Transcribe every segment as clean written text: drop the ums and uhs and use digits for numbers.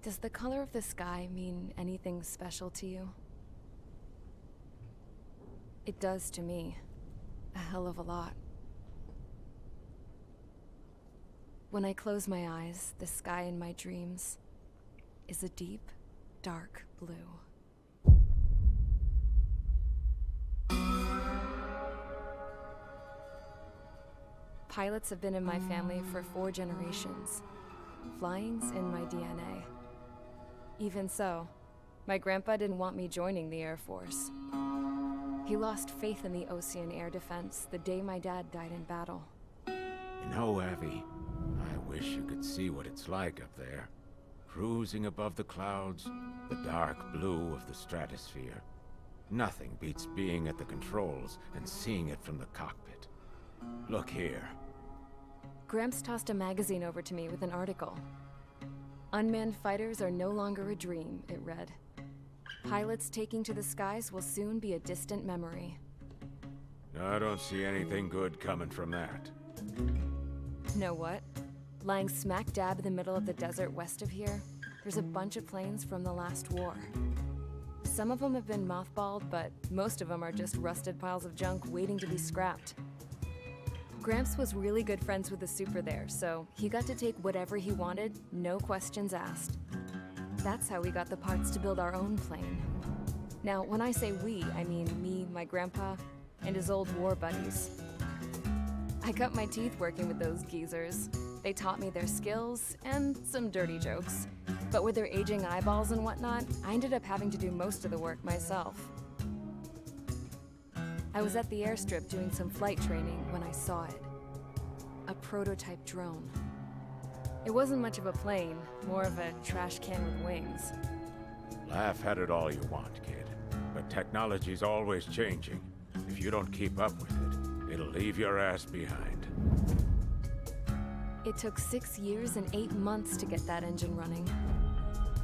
Does the color of the sky mean anything special to you? It does to me. A hell of a lot. When I close my eyes, the sky in my dreams is a deep, dark blue. Pilots have been in my family for 4 generations. Flying's in my DNA. Even so, my grandpa didn't want me joining the Air Force. He lost faith in the Ocean Air Defense the day my dad died in battle. You know, Abby, I wish you could see what it's like up there. Cruising above the clouds, the dark blue of the stratosphere. Nothing beats being at the controls and seeing it from the cockpit. Look here. Gramps tossed a magazine over to me with an article. Unmanned fighters are no longer a dream, it read. Pilots taking to the skies will soon be a distant memory. I don't see anything good coming from that. Know what? Lying smack dab in the middle of the desert west of here, there's a bunch of planes from the last war. Some of them have been mothballed, but most of them are just rusted piles of junk waiting to be scrapped. Gramps was really good friends with the super there, so he got to take whatever he wanted, no questions asked. That's how we got the parts to build our own plane. Now, when I say we, I mean me, my grandpa, and his old war buddies. I cut my teeth working with those geezers. They taught me their skills and some dirty jokes. But with their aging eyeballs and whatnot, I ended up having to do most of the work myself. I was at the airstrip doing some flight training when I saw it. A prototype drone. It wasn't much of a plane, more of a trash can with wings. Laugh at it all you want, kid. But technology's always changing. If you don't keep up with it, it'll leave your ass behind. It took 6 years and 8 months to get that engine running.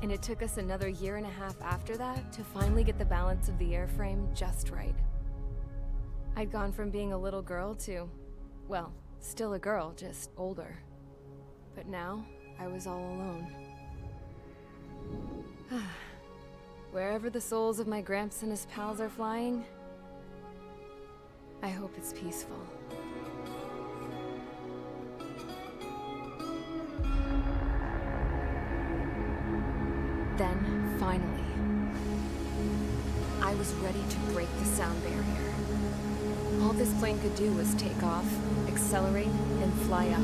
And it took us another 1.5 years after that to finally get the balance of the airframe just right. I'd gone from being a little girl to, well, still a girl, just older. But now, I was all alone. Wherever the souls of my Gramps and his pals are flying, I hope it's peaceful. Then, finally, I was ready to break the sound barrier. All this plane could do was take off, accelerate, and fly up.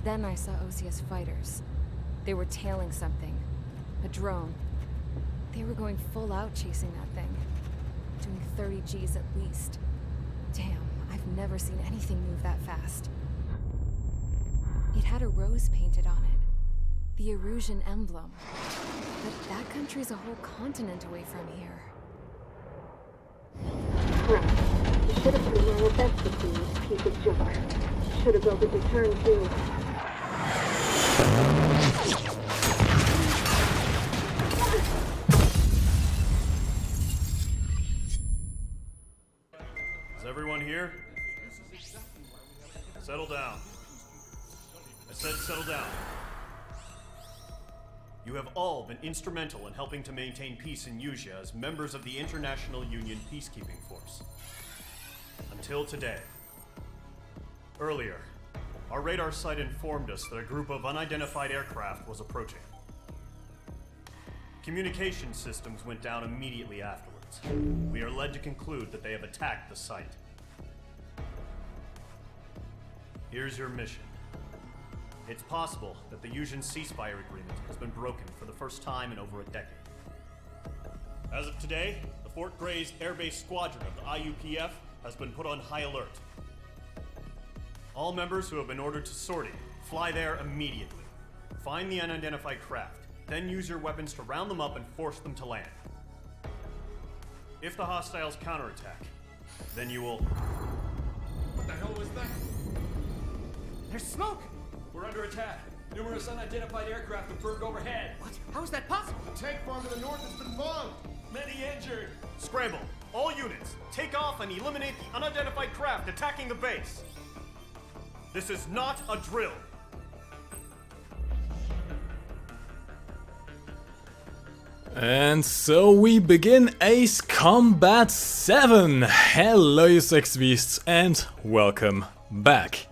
Then I saw OCS fighters. They were tailing something. A drone. They were going full out chasing that thing. Doing 30 Gs at least. Damn, I've never seen anything move that fast. It had a rose painted on it. The Erusian emblem. But that country's a whole continent away from here. Right. You should have put in your best to see this piece of gibberish. Should have built a return too. Is everyone here? Settle down. I said settle down. You have all been instrumental in helping to maintain peace in Yuzha as members of the International Union Peacekeeping Force. Until today. Earlier, our radar site informed us that a group of unidentified aircraft was approaching. Communication systems went down immediately afterwards. reports, we are led to conclude that they have attacked the site. Here's your mission. It's possible that the Yuuzhan ceasefire agreement has been broken for the first time in over a decade. As of today, the Fort Gray's airbase squadron of the IUPF has been put on high alert. All members who have been ordered to sortie, fly there immediately. Find the unidentified craft, then use your weapons to round them up and force them to land. If the hostiles counterattack, then you will... What the hell was that? There's smoke! We're under attack. Numerous unidentified aircraft have burned overhead. What? How is that possible? The tank farm to the north has been bombed. Many injured. Scramble! All units, take off and eliminate the unidentified craft attacking the base. This is not a drill. And so we begin Ace Combat 7! Hello you sex beasts and welcome back.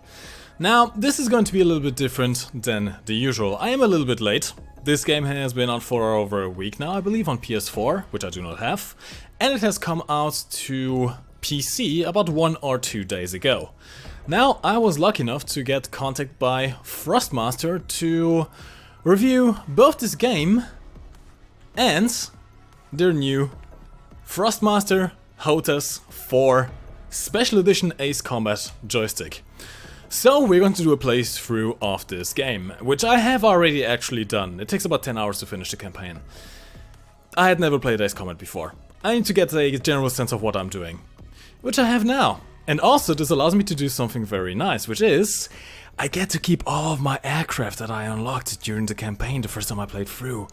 Now, this is going to be a little bit different than the usual. I am a little bit late. This game has been out for over a week now, I believe, on PS4, which I do not have. And it has come out to PC about 1 or 2 days ago. Now, I was lucky enough to get contacted by Thrustmaster to review both this game and their new Thrustmaster Hotas 4 Special Edition Ace Combat Joystick. So we're going to do a playthrough of this game, which I have already actually done. It takes about 10 hours to finish the campaign. I had never played Ace Combat before. I need to get a general sense of what I'm doing, which I have now. And also this allows me to do something very nice, which is I get to keep all of my aircraft that I unlocked during the campaign the first time I played through.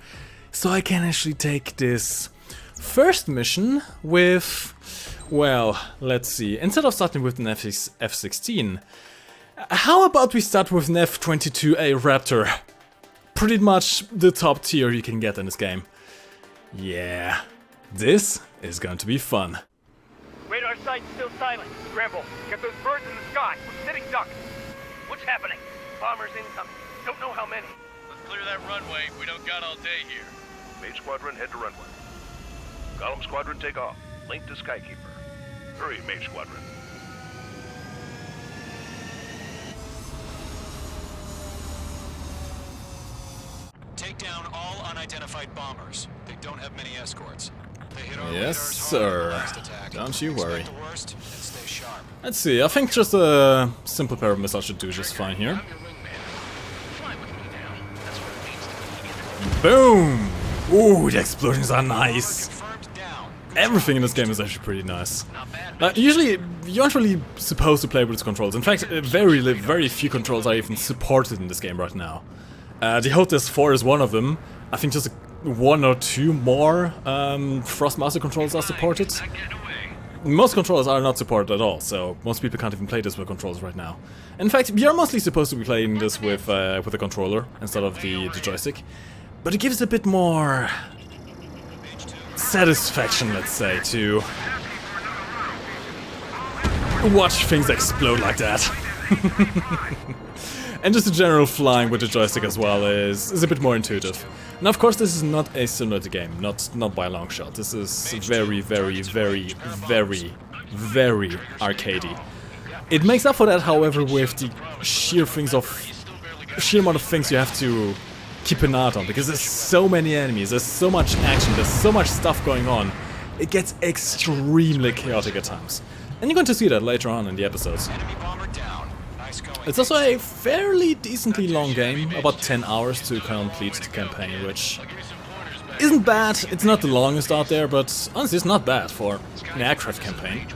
So I can actually take this first mission with, well, let's see, instead of starting with an F-16, how about we start with an F-22A Raptor? Pretty much the top tier you can get in this game. Yeah, this is going to be fun. Radar site's still silent. Scramble. Get those birds in the sky. We're sitting ducks. What's happening? Bombers incoming. Don't know how many. Let's clear that runway. We don't got all day here. Mage Squadron, head to runway. Column Squadron, take off. Link to Skykeeper. Hurry, Mage Squadron. Take down all unidentified bombers. They don't have many escorts. They hit our Yes, radars sir. hard in the last attack. Don't you worry. Expect the worst and stay sharp. Let's see, I think just a simple pair of missiles should do just fine here. I'm your wingman. Fly with me now. That's what it means to be. Boom! Ooh, the explosions are nice. Confirmed down. Everything in this game is actually pretty nice. Not bad. Usually, you aren't really supposed to play with its controls. In fact, very few controls are even supported in this game right now. The Hotas 4 is one of them. I think just 1 or 2 more Thrustmaster controls are supported. Most controllers are not supported at all, so most people can't even play this with controls right now. In fact, we are mostly supposed to be playing this with a controller instead of the joystick. But it gives a bit more satisfaction, let's say, to watch things explode like that. And just the general flying with the joystick as well is a bit more intuitive. Now, of course, this is not a simulator game, not by a long shot. This is very arcadey. It makes up for that, however, with the sheer amount of things you have to keep an eye on, because there's so many enemies, there's so much action, there's so much stuff going on. It gets extremely chaotic at times. And you're going to see that later on in the episodes. Enemy bomber down. Nice going. It's also a fairly decently long game, about 10 hours to complete the campaign, which isn't bad. It's not the longest out there, but honestly it's not bad for an aircraft campaign.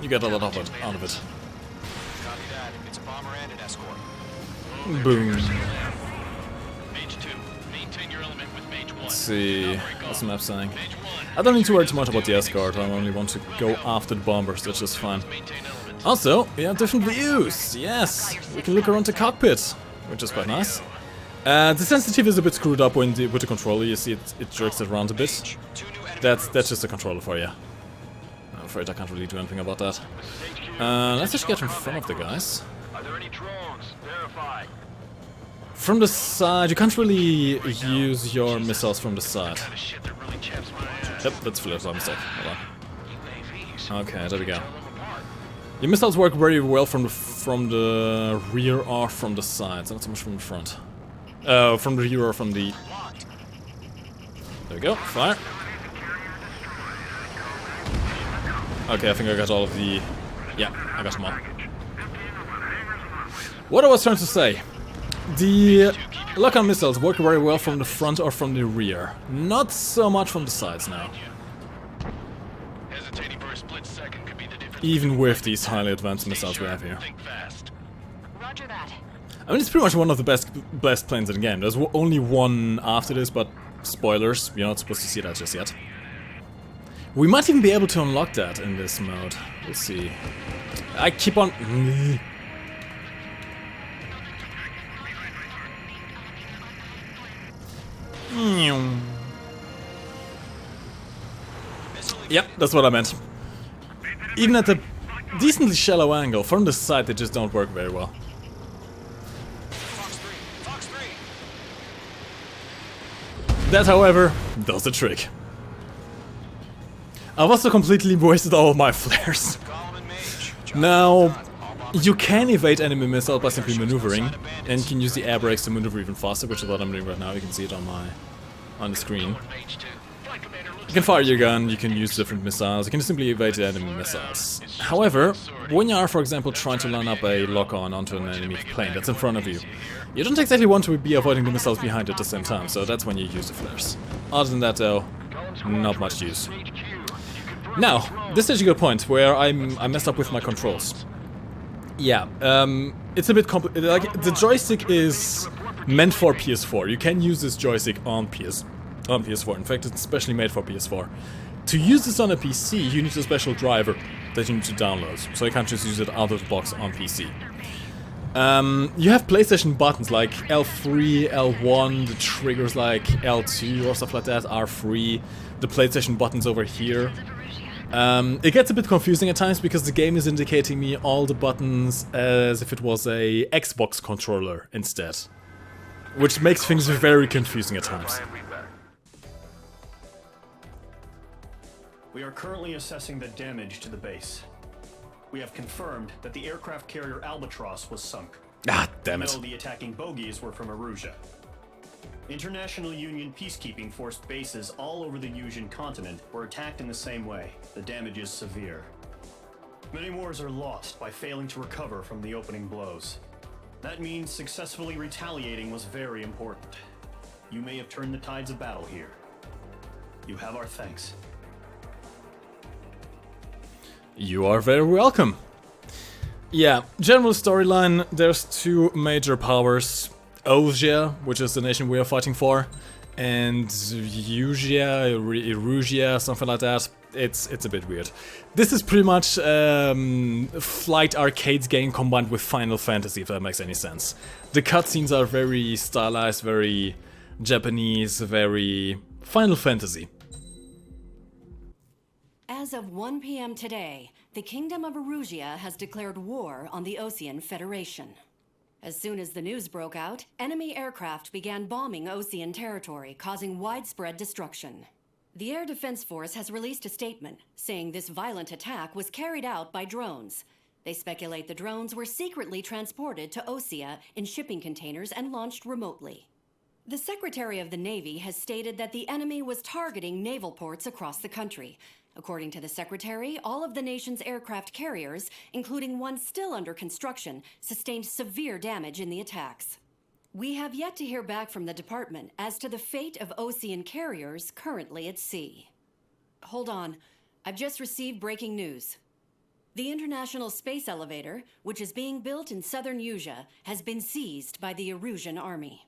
You get a lot of it out of it. Copy that. It's a bomber and an escort. Boom. Mage 2. Maintain your element with Mage 1. Let's see, what's the map saying? I don't need to worry too much about the escort, I only want to go after the bombers, that's just fine. Also, we have different views, yes! We can look around the cockpit, which is quite nice. The sensitivity is a bit screwed up with the controller, you see it jerks it around a bit. That's just a controller for you. I'm afraid I can't really do anything about that. Let's just get in front of the guys. Are there any drones? Verify. From the side, you can't really use your missiles from the side. Shit, they're really chaps. Yep, that's flipped by mistake. Hold on. Okay, there we go. Your missiles work very well from the rear or from the sides, not so much from the front. From the rear or from the... There we go, fire. Okay, I think I got all of the... Yeah, I got them all. What I was trying to say, the lock-on missiles work very well from the front or from the rear. Not so much from the sides now. Even with these highly advanced missiles we have here. Roger that. I mean, it's pretty much one of the best planes in the game. There's only one after this, but spoilers, you're not supposed to see that just yet. We might even be able to unlock that in this mode. We'll see. I keep on... Yep, that's what I meant. Even at a decently shallow angle, from the side they just don't work very well. That, however, does the trick. I've also completely wasted all of my flares. Now, you can evade enemy missiles by simply maneuvering, and you can use the air brakes to maneuver even faster, which is what I'm doing right now. You can see it on the screen. You can fire your gun, you can use different missiles, you can simply evade the enemy missiles. However, when you are, for example, trying to line up a lock-on onto an enemy plane that's in front of you, you don't exactly want to be avoiding the missiles behind at the same time, so that's when you use the flares. Other than that, though, not much use. Now, this is a good point where I messed up with my controls. Yeah, it's a bit complicated. Like, the joystick is meant for PS4. You can use this joystick on PS4. In fact, it's specially made for PS4. To use this on a PC, you need a special driver that you need to download, so you can't just use it out of the box on PC. You have PlayStation buttons like L3, L1, the triggers like L2 or stuff like that are free. The PlayStation buttons over here. It gets a bit confusing at times because the game is indicating me all the buttons as if it was a Xbox controller instead. Which makes things very confusing at times. We are currently assessing the damage to the base. We have confirmed that the aircraft carrier Albatross was sunk. Ah, damn it. We know the attacking bogies were from Erusia. International Union peacekeeping force bases all over the Yusian continent were attacked in the same way. The damage is severe. Many wars are lost by failing to recover from the opening blows. That means successfully retaliating was very important. You may have turned the tides of battle here. You have our thanks. You are very welcome. Yeah, general storyline, there's two major powers. Erusia, which is the nation we are fighting for, and Erusia, something like that. It's a bit weird. This is pretty much Flight Arcade's game combined with Final Fantasy, if that makes any sense. The cutscenes are very stylized, very Japanese, very Final Fantasy. As of 1 p.m. today, the Kingdom of Erusia has declared war on the Osean Federation. As soon as the news broke out, enemy aircraft began bombing Osean territory, causing widespread destruction. The Air Defense Force has released a statement saying this violent attack was carried out by drones. They speculate the drones were secretly transported to Osea in shipping containers and launched remotely. The Secretary of the Navy has stated that the enemy was targeting naval ports across the country. According to the Secretary, all of the nation's aircraft carriers, including one still under construction, sustained severe damage in the attacks. We have yet to hear back from the department as to the fate of Osean carriers currently at sea. Hold on, I've just received breaking news. The International Space Elevator, which is being built in southern Yusia, has been seized by the Erusian army.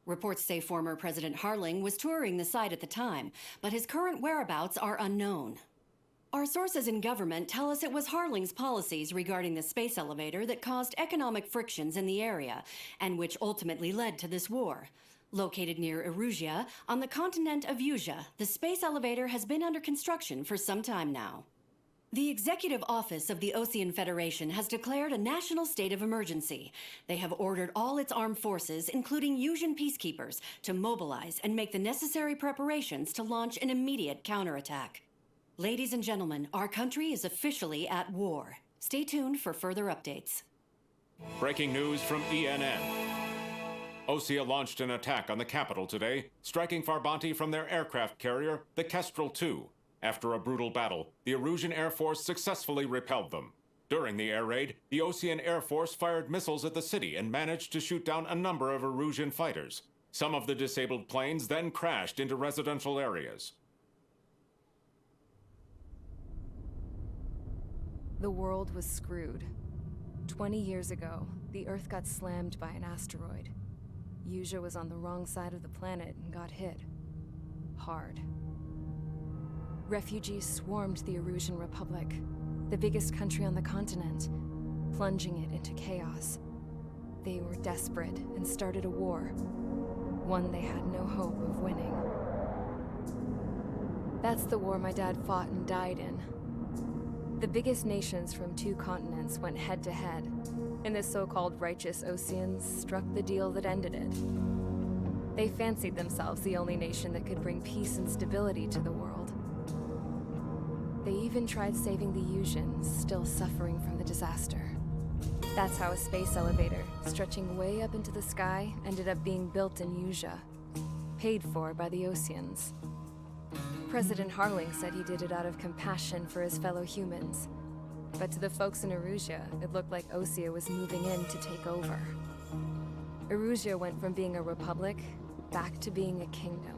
Reports say former President Harling was touring the site at the time, but his current whereabouts are unknown. Our sources in government tell us it was Harling's policies regarding the space elevator that caused economic frictions in the area, and which ultimately led to this war. Located near Erusia, on the continent of Yusia, the space elevator has been under construction for some time now. The Executive Office of the Ocean Federation has declared a national state of emergency. They have ordered all its armed forces, including Yuuzhan peacekeepers, to mobilize and make the necessary preparations to launch an immediate counterattack. Ladies and gentlemen, our country is officially at war. Stay tuned for further updates. Breaking news from ENN. Osea launched an attack on the capital today, striking Farbanti from their aircraft carrier, the Kestrel II. After a brutal battle, the Erusian Air Force successfully repelled them. During the air raid, the Ocean Air Force fired missiles at the city and managed to shoot down a number of Erusian fighters. Some of the disabled planes then crashed into residential areas. The world was screwed. 20 years ago, the Earth got slammed by an asteroid. Yuuzhan was on the wrong side of the planet and got hit. Hard. Refugees swarmed the Erusian Republic, the biggest country on the continent, plunging it into chaos. They were desperate and started a war, one they had no hope of winning. That's the war my dad fought and died in. The biggest nations from 2 continents went head-to-head, and the so-called righteous Oceans struck the deal that ended it. They fancied themselves the only nation that could bring peace and stability to the world. They even tried saving the Yuuzhan, still suffering from the disaster. That's how a space elevator, stretching way up into the sky, ended up being built in Yuuzhan, paid for by the Oceans. President Harling said he did it out of compassion for his fellow humans. But to the folks in Erusian, it looked like Osea was moving in to take over. Erusian went from being a republic back to being a kingdom.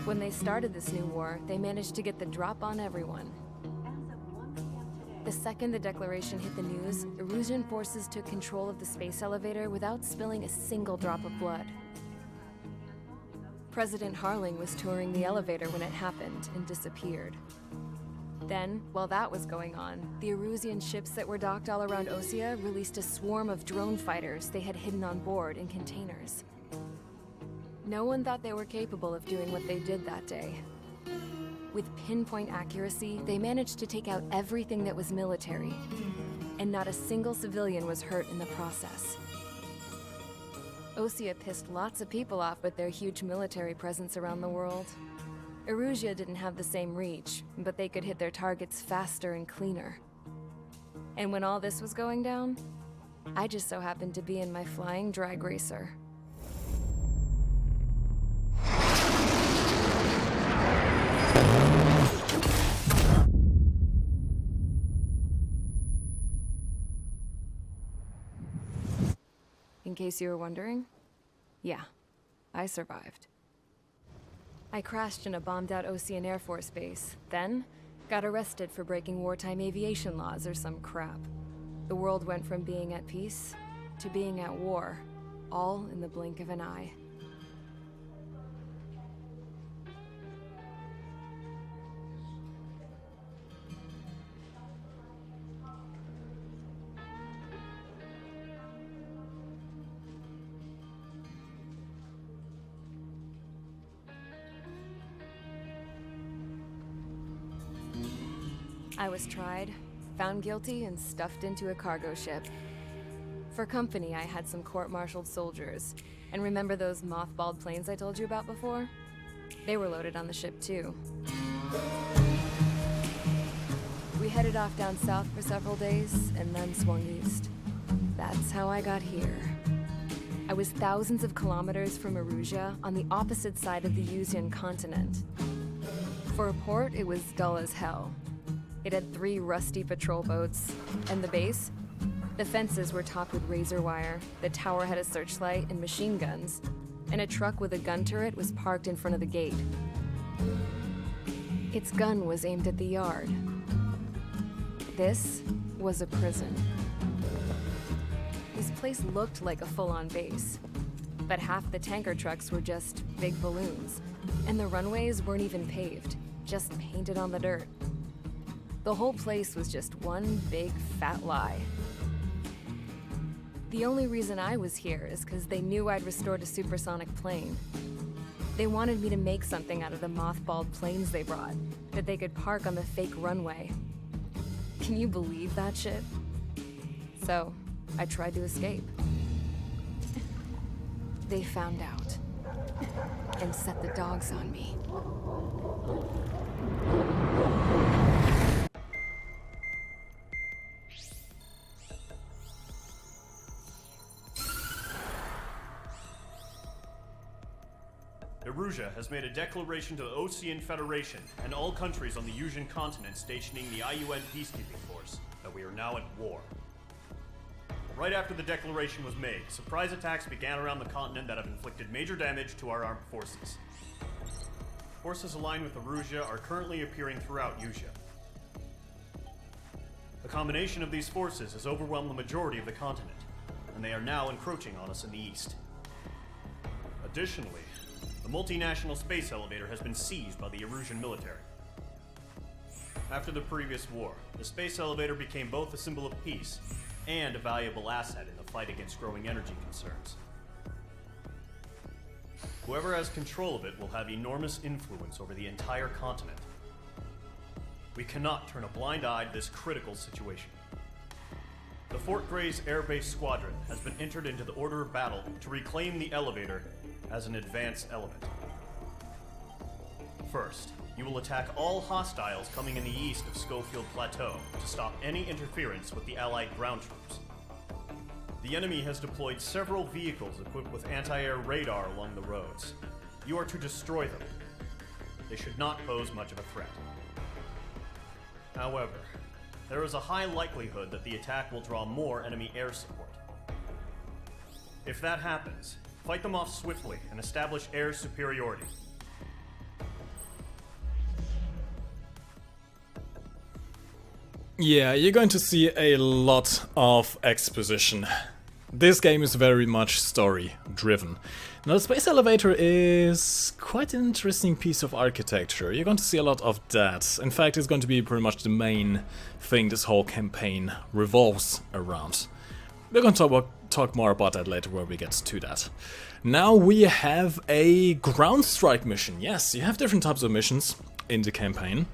When they started this new war, they managed to get the drop on everyone. The second the declaration hit the news, Erusian forces took control of the space elevator without spilling a single drop of blood. President Harling was touring the elevator when it happened and disappeared. Then, while that was going on, the Erusian ships that were docked all around Osea released a swarm of drone fighters they had hidden on board in containers. No one thought they were capable of doing what they did that day. With pinpoint accuracy, they managed to take out everything that was military, and not a single civilian was hurt in the process. Osea pissed lots of people off with their huge military presence around the world. Erusian didn't have the same reach, but they could hit their targets faster and cleaner. And when all this was going down, I just so happened to be in my flying drag racer. In case you were wondering, yeah, I survived. I crashed in a bombed-out Ocean Air Force base, then got arrested for breaking wartime aviation laws or some crap. The world went from being at peace to being at war, all in the blink of an eye. I was tried, found guilty, and stuffed into a cargo ship. For company, I had some court-martialed soldiers. And remember those mothballed planes I told you about before? They were loaded on the ship too. We headed off down south for several days, and then swung east. That's how I got here. I was thousands of kilometers from Erusian, on the opposite side of the Yuuzhan continent. For a port, it was dull as hell. It had 3 rusty patrol boats, and the base? The fences were topped with razor wire, the tower had a searchlight and machine guns, and a truck with a gun turret was parked in front of the gate. Its gun was aimed at the yard. This was a prison. This place looked like a full-on base, but half the tanker trucks were just big balloons, and the runways weren't even paved, just painted on the dirt. The whole place was just one big fat lie. The only reason I was here is because they knew I'd restored a supersonic plane. They wanted me to make something out of the mothballed planes they brought, that they could park on the fake runway. Can you believe that shit? So, I tried to escape. They found out, and set the dogs on me. Erusia has made a declaration to the Ocean Federation and all countries on the Yusian continent stationing the IUN peacekeeping force that we are now at war. Right after the declaration was made, surprise attacks began around the continent that have inflicted major damage to our armed forces. Forces aligned with Erusia are currently appearing throughout Yusia. The combination of these forces has overwhelmed the majority of the continent, and they are now encroaching on us in the east. Additionally, the multinational space elevator has been seized by the Erusian military. After the previous war, the space elevator became both a symbol of peace and a valuable asset in the fight against growing energy concerns. Whoever has control of it will have enormous influence over the entire continent. We cannot turn a blind eye to this critical situation. The Fort Gray's Air Base Squadron has been entered into the order of battle to reclaim the elevator as an advanced element. First, you will attack all hostiles coming in the east of Schofield Plateau to stop any interference with the Allied ground troops. The enemy has deployed several vehicles equipped with anti-air radar along the roads. You are to destroy them. They should not pose much of a threat. However, there is a high likelihood that the attack will draw more enemy air support. If that happens, fight them off swiftly and establish air superiority. Yeah, you're going to see a lot of exposition. This game is very much story-driven. Now, the space elevator is quite an interesting piece of architecture. You're going to see a lot of that. In fact, it's going to be pretty much the main thing this whole campaign revolves around. We're going to talk more about that later when we get to that. Now we have a ground strike mission. Yes, you have different types of missions in the campaign.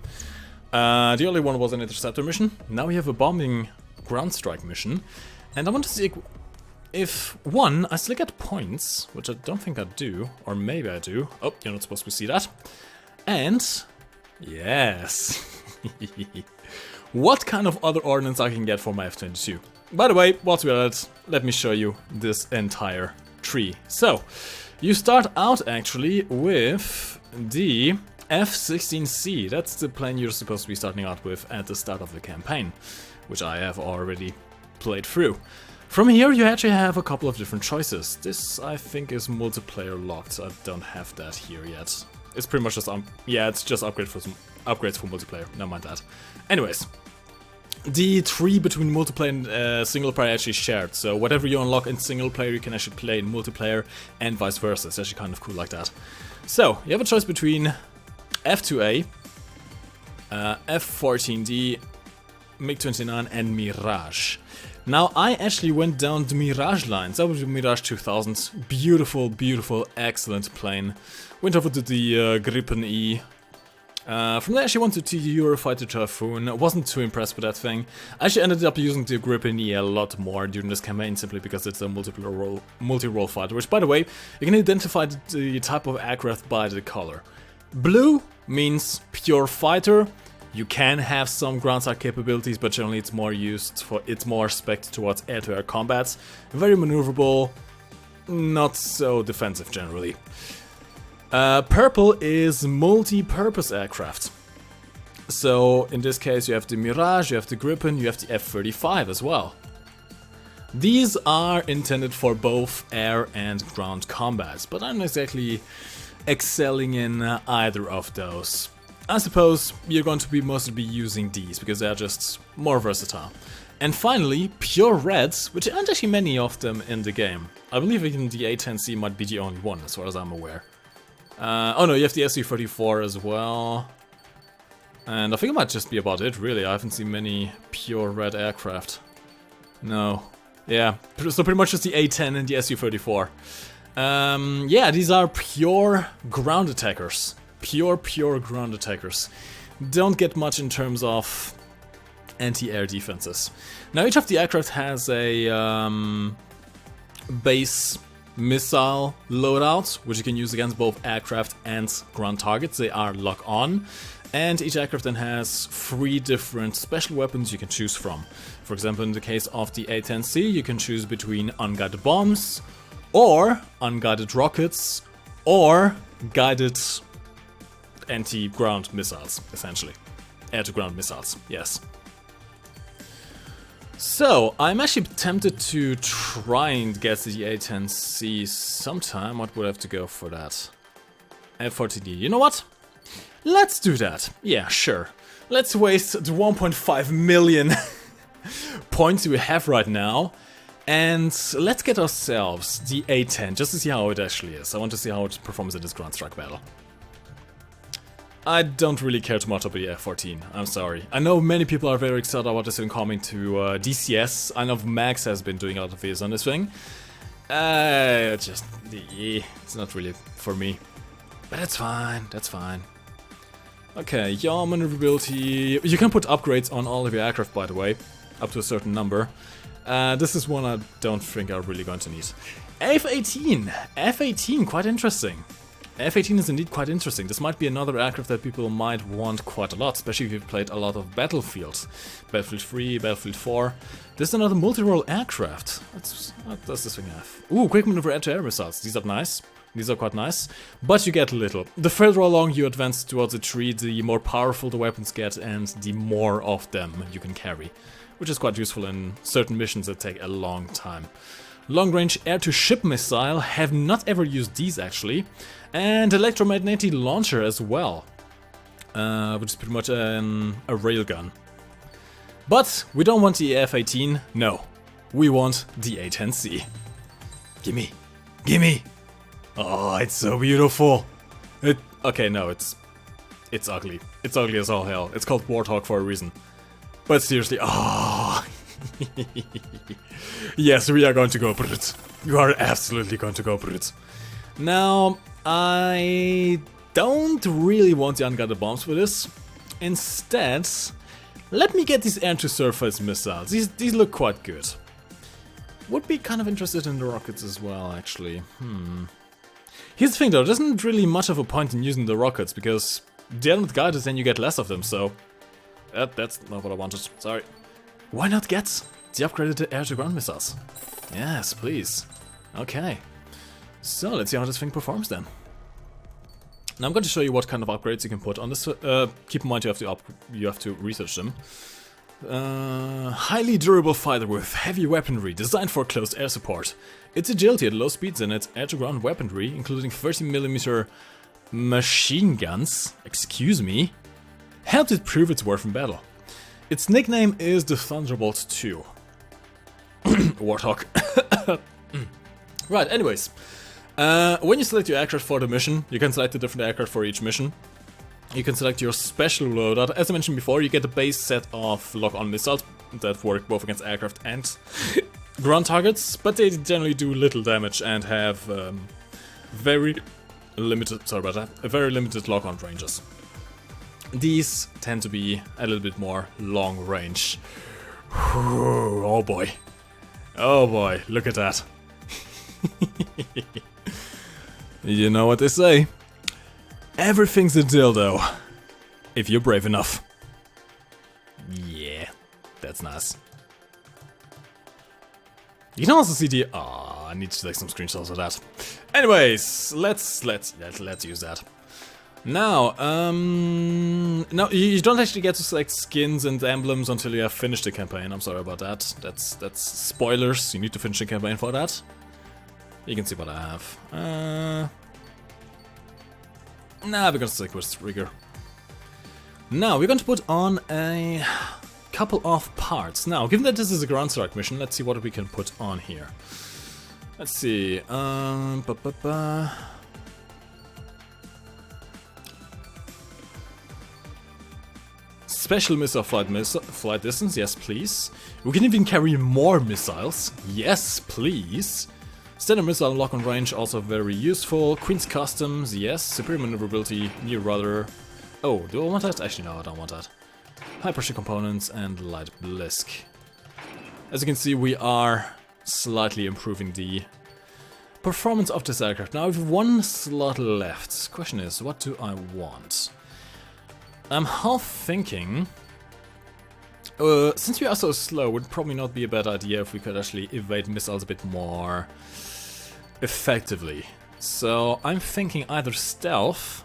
The only one was an interceptor mission. Now we have a bombing ground strike mission. And I want to see if, one, I still get points, which I don't think I do, or maybe I do. Oh, you're not supposed to see that. And, yes, what kind of other ordnance I can get for my F-22. By the way, whilst we're at it, let me show you this entire tree. So, you start out actually with the F-16C. That's the plane you're supposed to be starting out with at the start of the campaign, which I have already played through. From here you actually have a couple of different choices. This I think is multiplayer locked. I don't have that here yet. It's pretty much just yeah, it's just upgrades for multiplayer. Never mind that. Anyways, the tree between multiplayer and single player are actually shared. So whatever you unlock in single player, you can actually play in multiplayer, and vice versa. It's actually kind of cool like that. So you have a choice between F2A, F14D, MiG-29, and Mirage. Now, I actually went down the Mirage lines. That was the Mirage 2000. Beautiful, beautiful, excellent plane. Went over to the Gripen E. From there, I actually went to the Eurofighter Typhoon. Wasn't too impressed with that thing. I actually ended up using the Gripen E a lot more during this campaign, simply because it's a multi-role fighter. Which, by the way, you can identify the type of aircraft by the color. Blue means pure fighter. You can have some ground strike capabilities, but generally it's more used for, it's more spec'd towards air-to-air combats. Very maneuverable, not so defensive generally. Purple is multi-purpose aircraft. So in this case you have the Mirage, you have the Gripen, you have the F-35 as well. These are intended for both air and ground combats, but I'm not exactly excelling in either of those. I suppose you're going to be mostly be using these because they're just more versatile. And finally, pure reds, which aren't actually many of them in the game. I believe even the A10C might be the only one, as far as I'm aware. Oh no, you have the SU-34 as well. And I think it might just be about it, really. I haven't seen many pure red aircraft. No. Yeah, so pretty much just the A10 and the SU-34. Yeah, these are pure ground attackers. Pure ground attackers. Don't get much in terms of anti-air defenses. Now each of the aircraft has a base missile loadout, which you can use against both aircraft and ground targets. They are lock-on. And each aircraft then has 3 different special weapons you can choose from. For example, in the case of the A10C, you can choose between unguided bombs, or unguided rockets, or guided anti-ground missiles, essentially. Air-to-ground missiles, yes. So, I'm actually tempted to try and get the A10C sometime. What would I have to go for that? F-22. You know what? Let's do that. Yeah, sure. Let's waste the 1.5 million points we have right now. And let's get ourselves the A10, just to see how it actually is. I want to see how it performs in this ground strike battle. I don't really care too much about the F-14, I'm sorry. I know many people are very excited about this incoming to DCS. I know Max has been doing a lot of videos on this thing. It's not really for me. But that's fine, that's fine. Okay, your maneuverability. You can put upgrades on all of your aircraft, by the way, up to a certain number. This is one I don't think I'm really going to need. F-18! F-18, quite interesting. F-18 is indeed quite interesting. This might be another aircraft that people might want quite a lot, especially if you've played a lot of Battlefield. Battlefield 3, Battlefield 4. This is another multi-role aircraft. What does this thing have? Ooh, quick maneuver air-to-air missiles. These are nice. These are quite nice, but you get little. The further along you advance towards the tree, the more powerful the weapons get and the more of them you can carry, which is quite useful in certain missions that take a long time. Long-range air-to-ship missile, have not ever used these actually, and electromagnetic launcher as well, which is pretty much a railgun. But we don't want the F-18, no, we want the A10C. Gimme, gimme! Oh, it's so beautiful. Okay, no, it's ugly. It's ugly as all hell. It's called Warthog for a reason. But seriously, oh. Yes, we are going to go for it. You are absolutely going to go for it. Now, I don't really want the unguided bombs for this. Instead, let me get these air-to-surface missiles. These look quite good. Would be kind of interested in the rockets as well, actually. Here's the thing though, there isn't really much of a point in using the rockets, because they're not guided and you get less of them, so... that's not what I wanted, sorry. Why not get the upgraded air-to-ground missiles? Yes, please. Okay. So, let's see how this thing performs then. Now I'm going to show you what kind of upgrades you can put on this. Keep in mind you have to research them. Highly durable fighter with heavy weaponry, designed for close air support. Its agility at low speeds and its air-to-ground weaponry, including 30mm machine guns, excuse me, helped it prove its worth in battle. Its nickname is the Thunderbolt 2. Warthog. Right, anyways. When you select your aircraft for the mission, you can select a different aircraft for each mission. You can select your special loadout. As I mentioned before, you get a base set of lock-on missiles that work both against aircraft and ground targets, but they generally do little damage and have very limited lock-on ranges. These tend to be a little bit more long range. Oh boy. Oh boy, look at that. You know what they say. Everything's a dildo, if you're brave enough. Yeah, that's nice. You can also see the... Oh, I need to take some screenshots of that. Anyways, let's use that. Now, no, you don't actually get to select skins and emblems until you have finished the campaign. I'm sorry about that. That's spoilers. You need to finish the campaign for that. You can see what I have. Nah, we're gonna stick with rigger. Now, we're going to put on a couple of parts. Now, given that this is a ground strike mission, let's see what we can put on here. Let's see. Special missile flight distance, yes please. We can even carry more missiles, yes please. Standard missile lock on range, also very useful. Queen's Customs, yes. Superior maneuverability, near rudder. Oh, do I want that? Actually, no, I don't want that. High pressure components and light blisk. As you can see, we are slightly improving the performance of this aircraft. Now, we have one slot left. Question is, what do I want? I'm half thinking... since we are so slow, it would probably not be a bad idea if we could actually evade missiles a bit more effectively. So I'm thinking either stealth,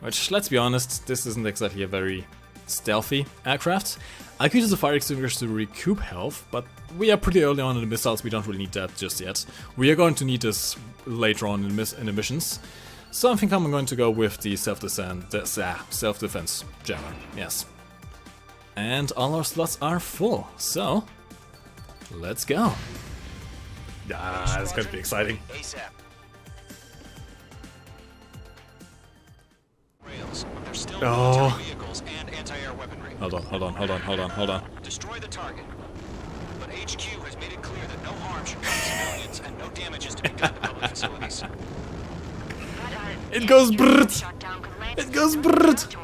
which, let's be honest, this isn't exactly a very stealthy aircraft. I could use a fire extinguisher to recoup health, but we are pretty early on in the missiles, we don't really need that just yet. We are going to need this later on in the missions. So I think I'm going to go with the self-defense jammer, yes. And all our slots are full, so let's go. Ah, it's going to be exciting. Oh. Hold on. Destroy the target. But HQ has made it clear that no harm should come to civilians and no damage is to be done to public facilities. It goes brrrt! It goes brrrt!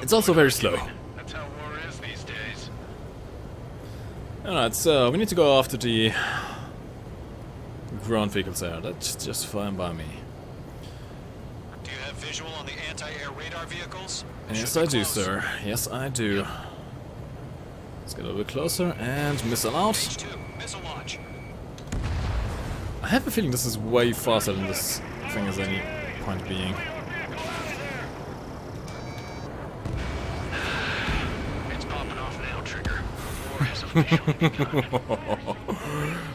It's also very slow. That's how war is these days. Alright, so we need to go after the ground vehicles there. That's just fine by me. Do you have visual on the anti-air radar vehicles? Yes, I do, sir. Yes, I do. Let's get a little bit closer and missile out. H2, missile launch. I have a feeling this is way faster than this thing is any point being. It's popping off now, Trigger. War has officially begun.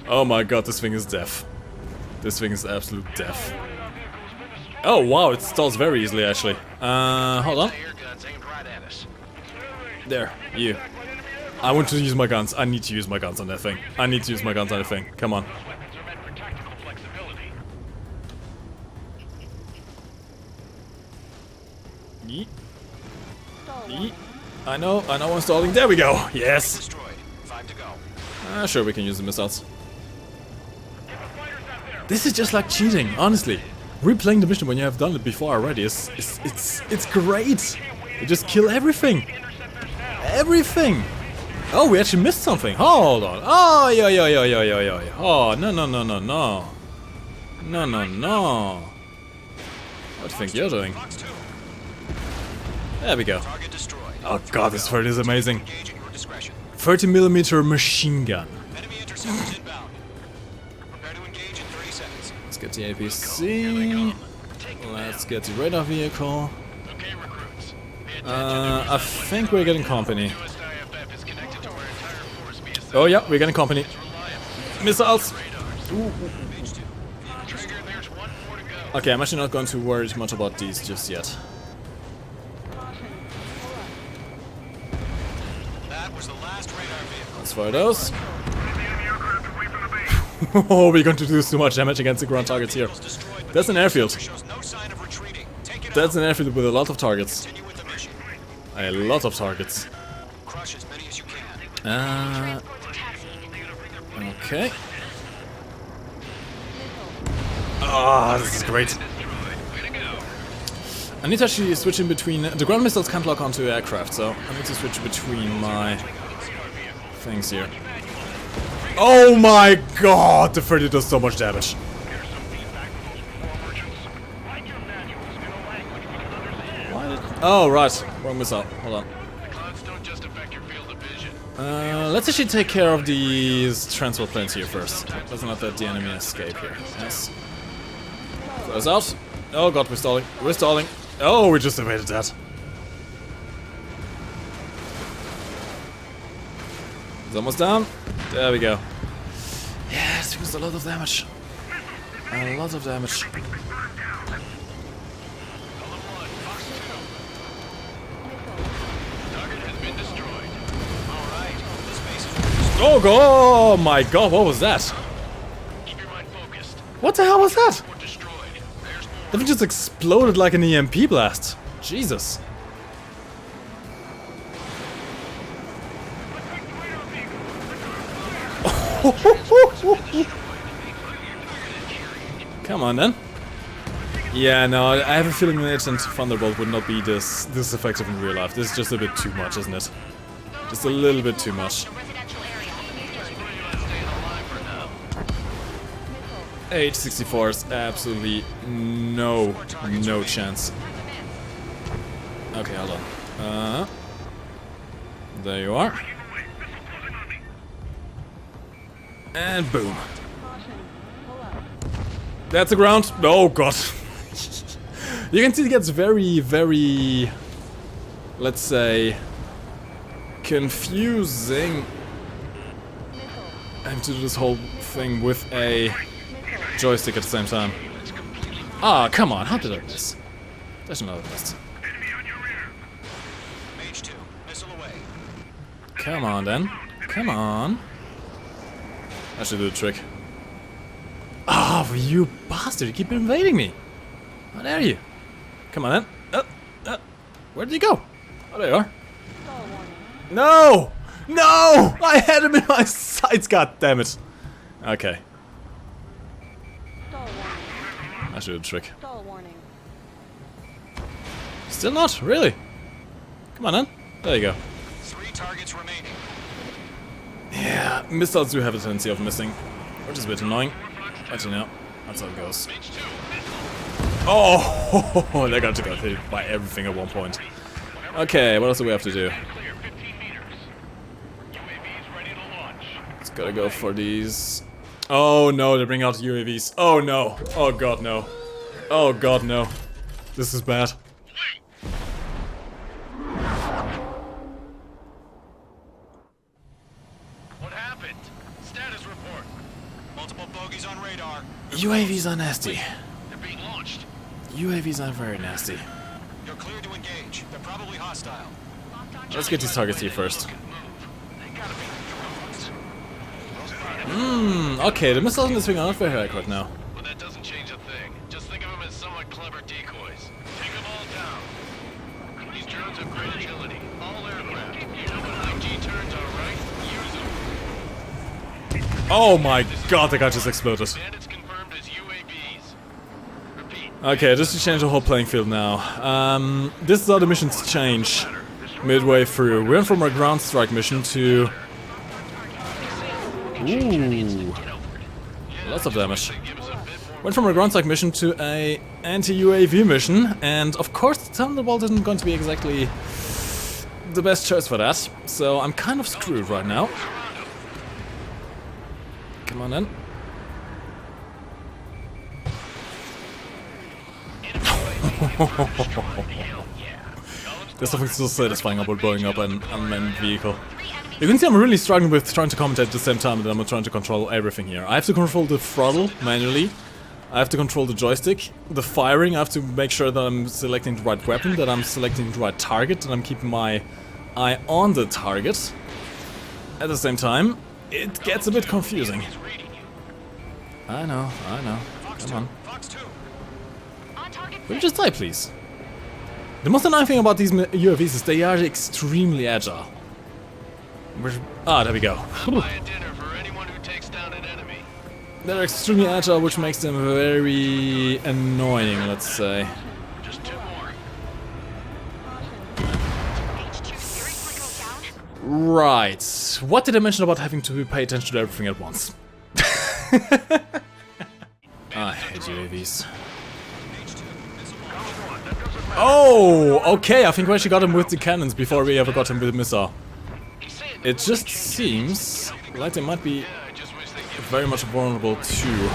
Oh my god, this thing is deaf. This thing is absolute deaf. Oh wow, it stalls very easily actually. Hold on. There, you. I want to use my guns. I need to use my guns on that thing. I need to use my guns on that thing. Come on. Yeet. Yeet. I know I'm stalling. There we go. Yes. Sure, we can use the missiles. This is just like cheating, honestly. Replaying the mission when you have done it before already is it's great. You just kill everything. Everything. Oh, we actually missed something. Hold on. Oh, yo. Oh, no. No. What do you think you're doing? There we go. Oh god, this turret is amazing. 30mm machine gun. Let's get the APC. Let's get the radar vehicle. I think we're getting company. Oh yeah, we're getting company. Missiles! Ooh. Okay, I'm actually not going to worry much about these just yet. Let's fire those. Oh, we're going to do so much damage against the ground targets here. That's an airfield. That's an airfield with a lot of targets. A lot of targets. Okay. Ah, this is great. I need to actually switch in between. The ground missiles can't lock onto aircraft, so I need to switch between my things here. Oh my god, the 30 does so much damage. Oh, right. Wrong missile. Hold on. Let's actually take care of these transport planes here first. Let's not let the enemy escape here. Yes. Throws out. Oh god, we're stalling. We're stalling. Oh, we just evaded that. It's almost down. There we go. Yeah, this was a lot of damage. A lot of damage. Oh, oh my god, what was that? What the hell was that? That thing just exploded like an EMP blast. Jesus. Come on then. Yeah, no, I have a feeling that and Thunderbolt would not be this effective in real life. This is just a bit too much, isn't it? Just a little bit too much. H64 is absolutely no chance. Okay, hold on. There you are. And boom. That's the ground. Oh god. You can see it gets very, let's say, confusing. I have to do this whole thing with a joystick at the same time. Ah, come on, how did I miss? There's another missed. Come on then. Come on. I should do the trick. Oh, you bastard, you keep invading me. How dare you? Come on then. Where did you go? Oh, there you are. No! No! I had him in my sights, god damn it. Okay. I should do the trick. Still not? Really? Come on then. There you go. 3 targets remaining. Yeah, missiles do have a tendency of missing, which is a bit annoying. Actually, no. That's how it goes. Oh! They got hit by everything at one point. Okay, what else do we have to do? Just gotta go for these. Oh no, they bring out UAVs. Oh no. Oh god, no. Oh god, no. This is bad. What happened? Status report. Multiple bogeys on radar. UAVs are nasty. They're being launched. UAVs are very nasty. You're clear to engage. They're probably hostile. Let's get these targets here first. Okay, the missiles in this thing are not very accurate now. But that doesn't change a thing. Just think of them as somewhat clever decoys. Take them all down. These drones have great agility. All aircraft. You know what IG turns are, right? Use them. Oh my god, the guy just exploded. Bandits confirmed as UAVs. Repeat. Okay, just to change the whole playing field now. This is how the missions change midway through. We went from a ground strike mission to... Ooh, lots of damage. Went from a ground strike mission to a anti-UAV mission, and of course the Thunderbolt isn't going to be exactly the best choice for that, so I'm kind of screwed right now. Come on then. There's something so satisfying about blowing up an unmanned vehicle. You can see I'm really struggling with trying to commentate at the same time that I'm trying to control everything here. I have to control the throttle manually. I have to control the joystick, the firing. I have to make sure that I'm selecting the right weapon, that I'm selecting the right target, that I'm keeping my eye on the target. At the same time, it gets a bit confusing. I know. Come on. Will you just die, please? The most annoying thing about these UAVs is they are extremely agile. Ah, there we go. They're extremely agile, which makes them very annoying, let's say. Just 2 more. Right. What did I mention about having to pay attention to everything at once? I hate UAVs. Oh, okay, I think we actually got him with the cannons before we ever got him with the missile. It just seems like they might be very much vulnerable to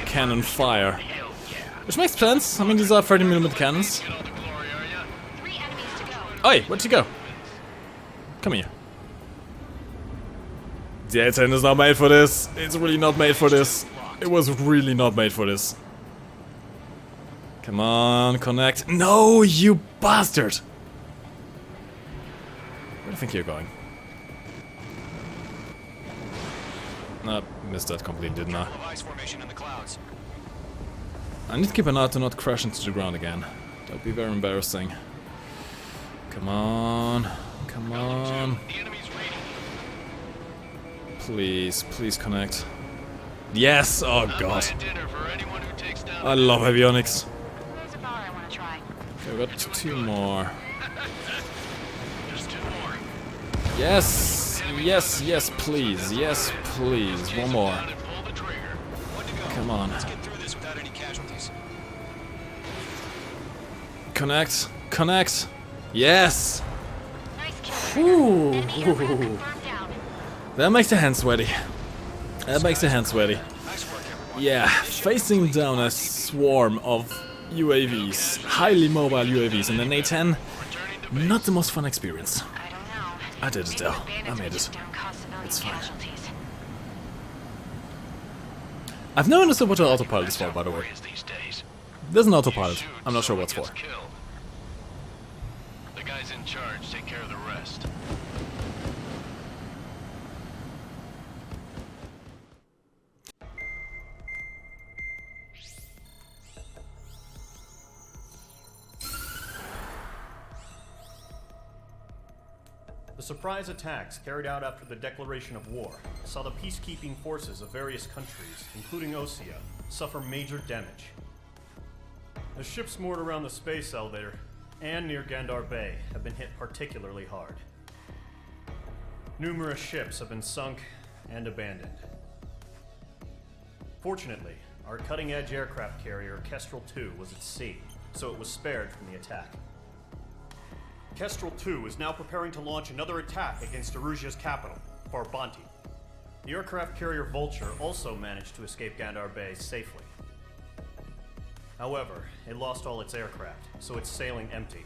cannon fire. Which makes sense. I mean, these are 30mm cannons. Oi, where'd you go? Come here. The A10 is not made for this. It's really not made for this. It was really not made for this. Come on, connect. No, you bastard! Where do you think you're going? Nah, missed that completely, didn't I? I need to keep an eye to not crash into the ground again. That would be very embarrassing. Come on. Come on. Please, please connect. Yes! Oh god. down. I love avionics. There's a bar I want to try. Okay, we got 2 more. Just 2 more. Yes, yes, yes, please, yes, please. One more. Down and pull the trigger. One to go. Come on. Let's get through this without any casualties. Connect, connect. Yes. Nice kill. Ooh. Enemy aircraft confirmed down. That makes the hands sweaty. That makes the hands sweaty. Nice work, everyone. Yeah, facing down a swarm of UAVs, highly mobile UAVs in an A10, not the most fun experience. I don't know. I did it Maybe though. the bandits I made would it. just don't cause civilian It's fine. casualties. I've never understood what an autopilot is for, by the way. These days. There's an autopilot. I'm not sure what's for. Killed. The guys in charge take care of the rest. The surprise attacks carried out after the declaration of war saw the peacekeeping forces of various countries, including Osea, suffer major damage. The ships moored around the space elevator and near Gandar Bay have been hit particularly hard. Numerous ships have been sunk and abandoned. Fortunately, our cutting-edge aircraft carrier Kestrel II was at sea, so it was spared from the attack. Kestrel II is now preparing to launch another attack against Erusia's capital, Farbanti. The aircraft carrier Vulture also managed to escape Gandar Bay safely. However, it lost all its aircraft, so it's sailing empty.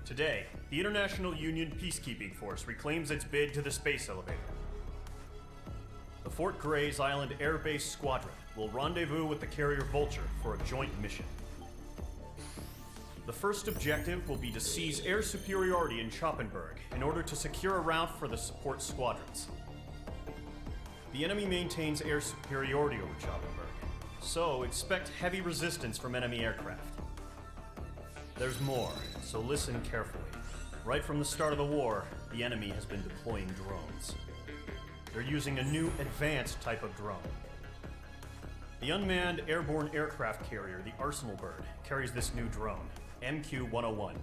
Today, the International Union Peacekeeping Force reclaims its bid to the space elevator. The Fort Gray's Island Air Base Squadron will rendezvous with the carrier Vulture for a joint mission. The first objective will be to seize air superiority in Schoppenberg in order to secure a route for the support squadrons. The enemy maintains air superiority over Schoppenberg, so expect heavy resistance from enemy aircraft. There's more, so listen carefully. Right from the start of the war, the enemy has been deploying drones. They're using a new advanced type of drone. The unmanned airborne aircraft carrier, the Arsenal Bird, carries this new drone, MQ-101.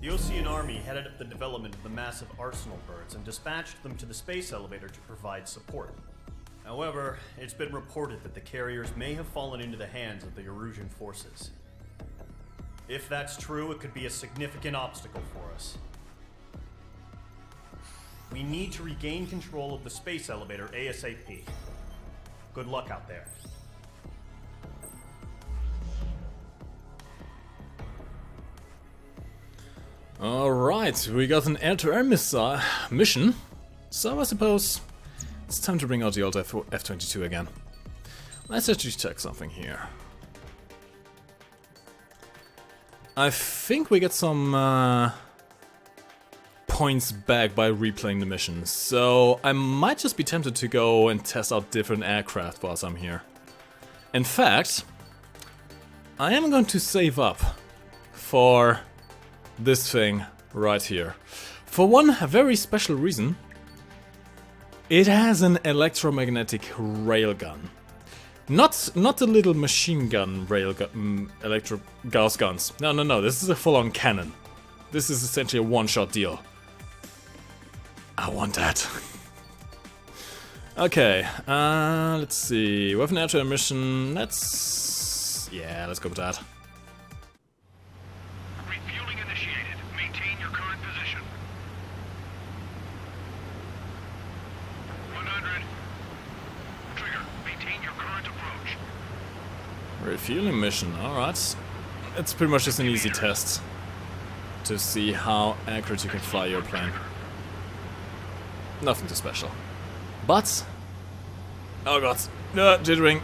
The Osean Army headed up the development of the massive Arsenal Birds and dispatched them to the space elevator to provide support. However, it's been reported that the carriers may have fallen into the hands of the Erusian forces. If that's true, it could be a significant obstacle for us. We need to regain control of the space elevator ASAP. Good luck out there. Alright, we got an air-to-air missile mission, so I suppose it's time to bring out the old F-22 again. Let's actually check something here. I think we get some points back by replaying the mission, so I might just be tempted to go and test out different aircraft whilst I'm here. In fact, I am going to save up for this thing right here. For one very special reason, it has an electromagnetic railgun. Not the little machine gun railgun, electro Gauss guns. No, this is a full-on cannon. This is essentially a one-shot deal. I want that. Okay, let's see. We have an air-to-air mission. Let's go with that. Refueling initiated. Maintain your current position. 100. Trigger. Maintain your current approach. Refueling mission, alright. It's pretty much just an easy test to see how accurate you can fly your plane. Nothing too special. But... oh god, jittering.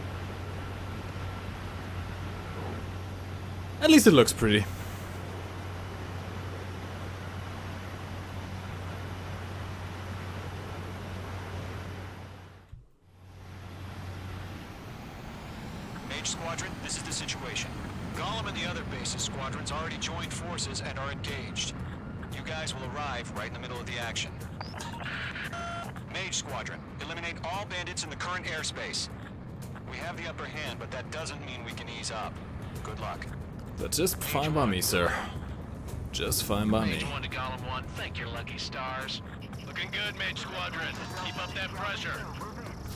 At least it looks pretty. Mage Squadron, this is the situation. Gollum and the other bases squadrons already joined forces and are engaged. You guys will arrive right in the middle of the action. Mage Squadron, eliminate all bandits in the current airspace. We have the upper hand, but that doesn't mean we can ease up. Good luck. That's just fine by me, sir. Just fine by me. Mage 1 to Golem 1, thank your lucky stars. Looking good, Mage Squadron. Keep up that pressure.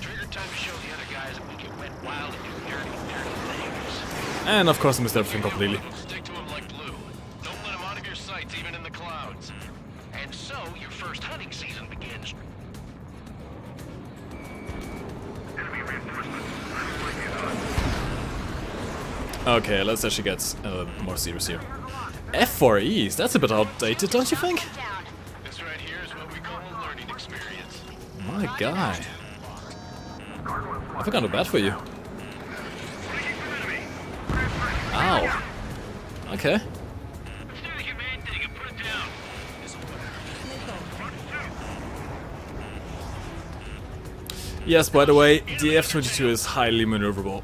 Trigger time to show the other guys that we can went wild and do dirty things. And of course I missed everything completely. Stick to him like glue. Don't let him out of your sights, even in the clouds. And so, your first hunting season begins. Okay, let's actually get more serious here. F4Es, that's a bit outdated, don't you think? This right here is what we call a learning experience. My guy. I think I'm not bad for you. Ow. Okay. Yes, by the way, the F-22 is highly maneuverable.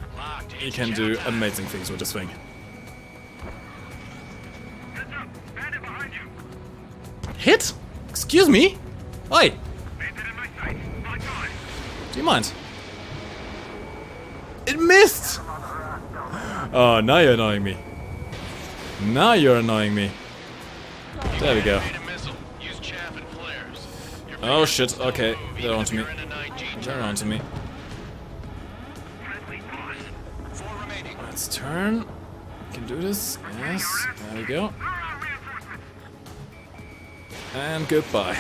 You can do amazing things with this thing. Hit? Excuse me? Oi! Do you mind? It missed! Oh, now you're annoying me. Now you're annoying me. There we go. Oh shit, okay. They're onto me. They're onto me. Let's turn. We can do this. Yes, there we go. And goodbye.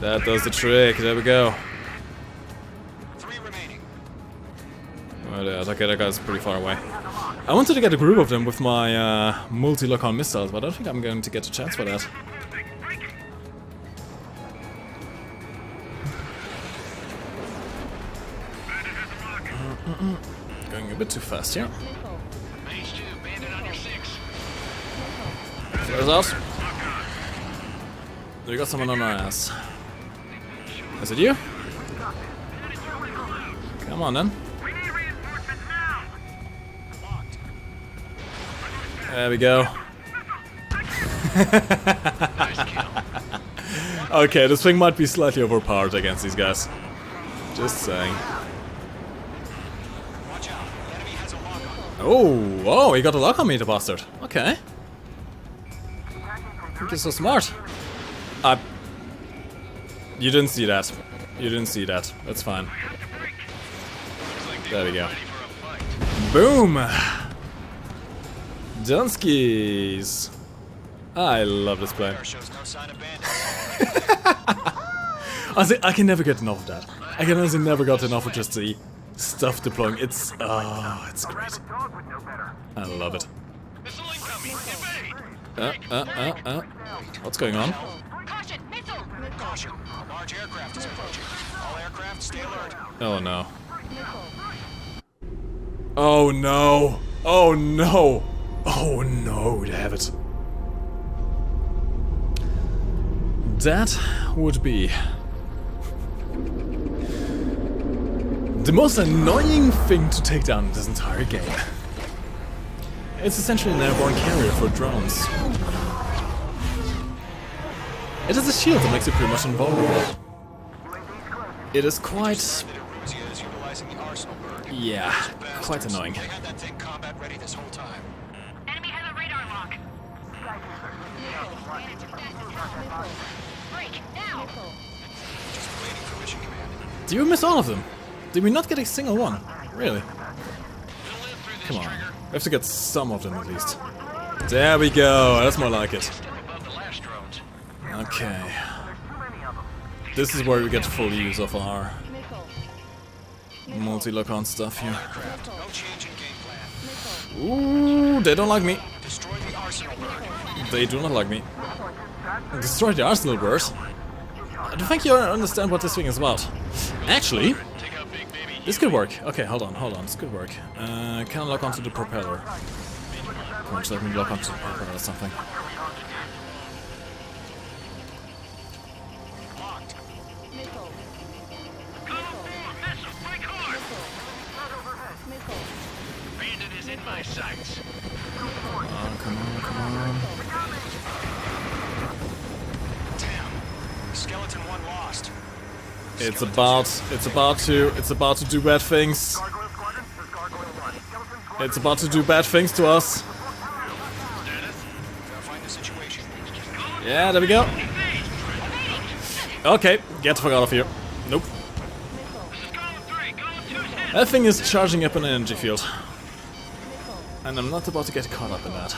That does the trick. There we go. Oh, yeah, okay, that guy's pretty far away. I wanted to get a group of them with my multi-lock-on missiles, but I don't think I'm going to get a chance for that. Going a bit too fast here. Flares out. We got someone on our ass. Is it you? Come on then. There we go. Okay, this thing might be slightly overpowered against these guys. Just saying. Oh, he got a lock on me, the bastard. Okay. I think he's so smart. You didn't see that. You didn't see that. That's fine. There we go. Boom! Dunskies! I love this plane. Honestly, I can never get enough of that. I can honestly never get enough of just the stuff deploying. It's great. I love it. What's going on? Caution, missile! Caution, a large aircraft is approaching. All aircraft, stay alert. Oh no. Oh no! Oh no! Oh no, damn it. That would be the most annoying thing to take down in this entire game. It's essentially an airborne carrier for drones. It is a shield that makes it pretty much invulnerable. It is quite... yeah, quite annoying. Enemy has a radar lock. Break, now! Do you miss all of them? Did we not get a single one? Really? Come on. We have to get some of them at least. There we go, that's more like it. Okay. This is where we get full use of our multi-lock-on stuff here. Ooh, they don't like me. They do not like me. Destroy the arsenal bird? I don't think you understand what this thing is about. Actually, this could work. Okay, hold on, this could work. Can I lock onto the propeller? Come on, just let me lock onto the propeller or something. Oh, come on. Damn. Skeleton 1 lost. It's about to do bad things. It's about to do bad things to us. Yeah, there we go. Okay, get the fuck out of here. Nope. That thing is charging up an energy field. And I'm not about to get caught up in that.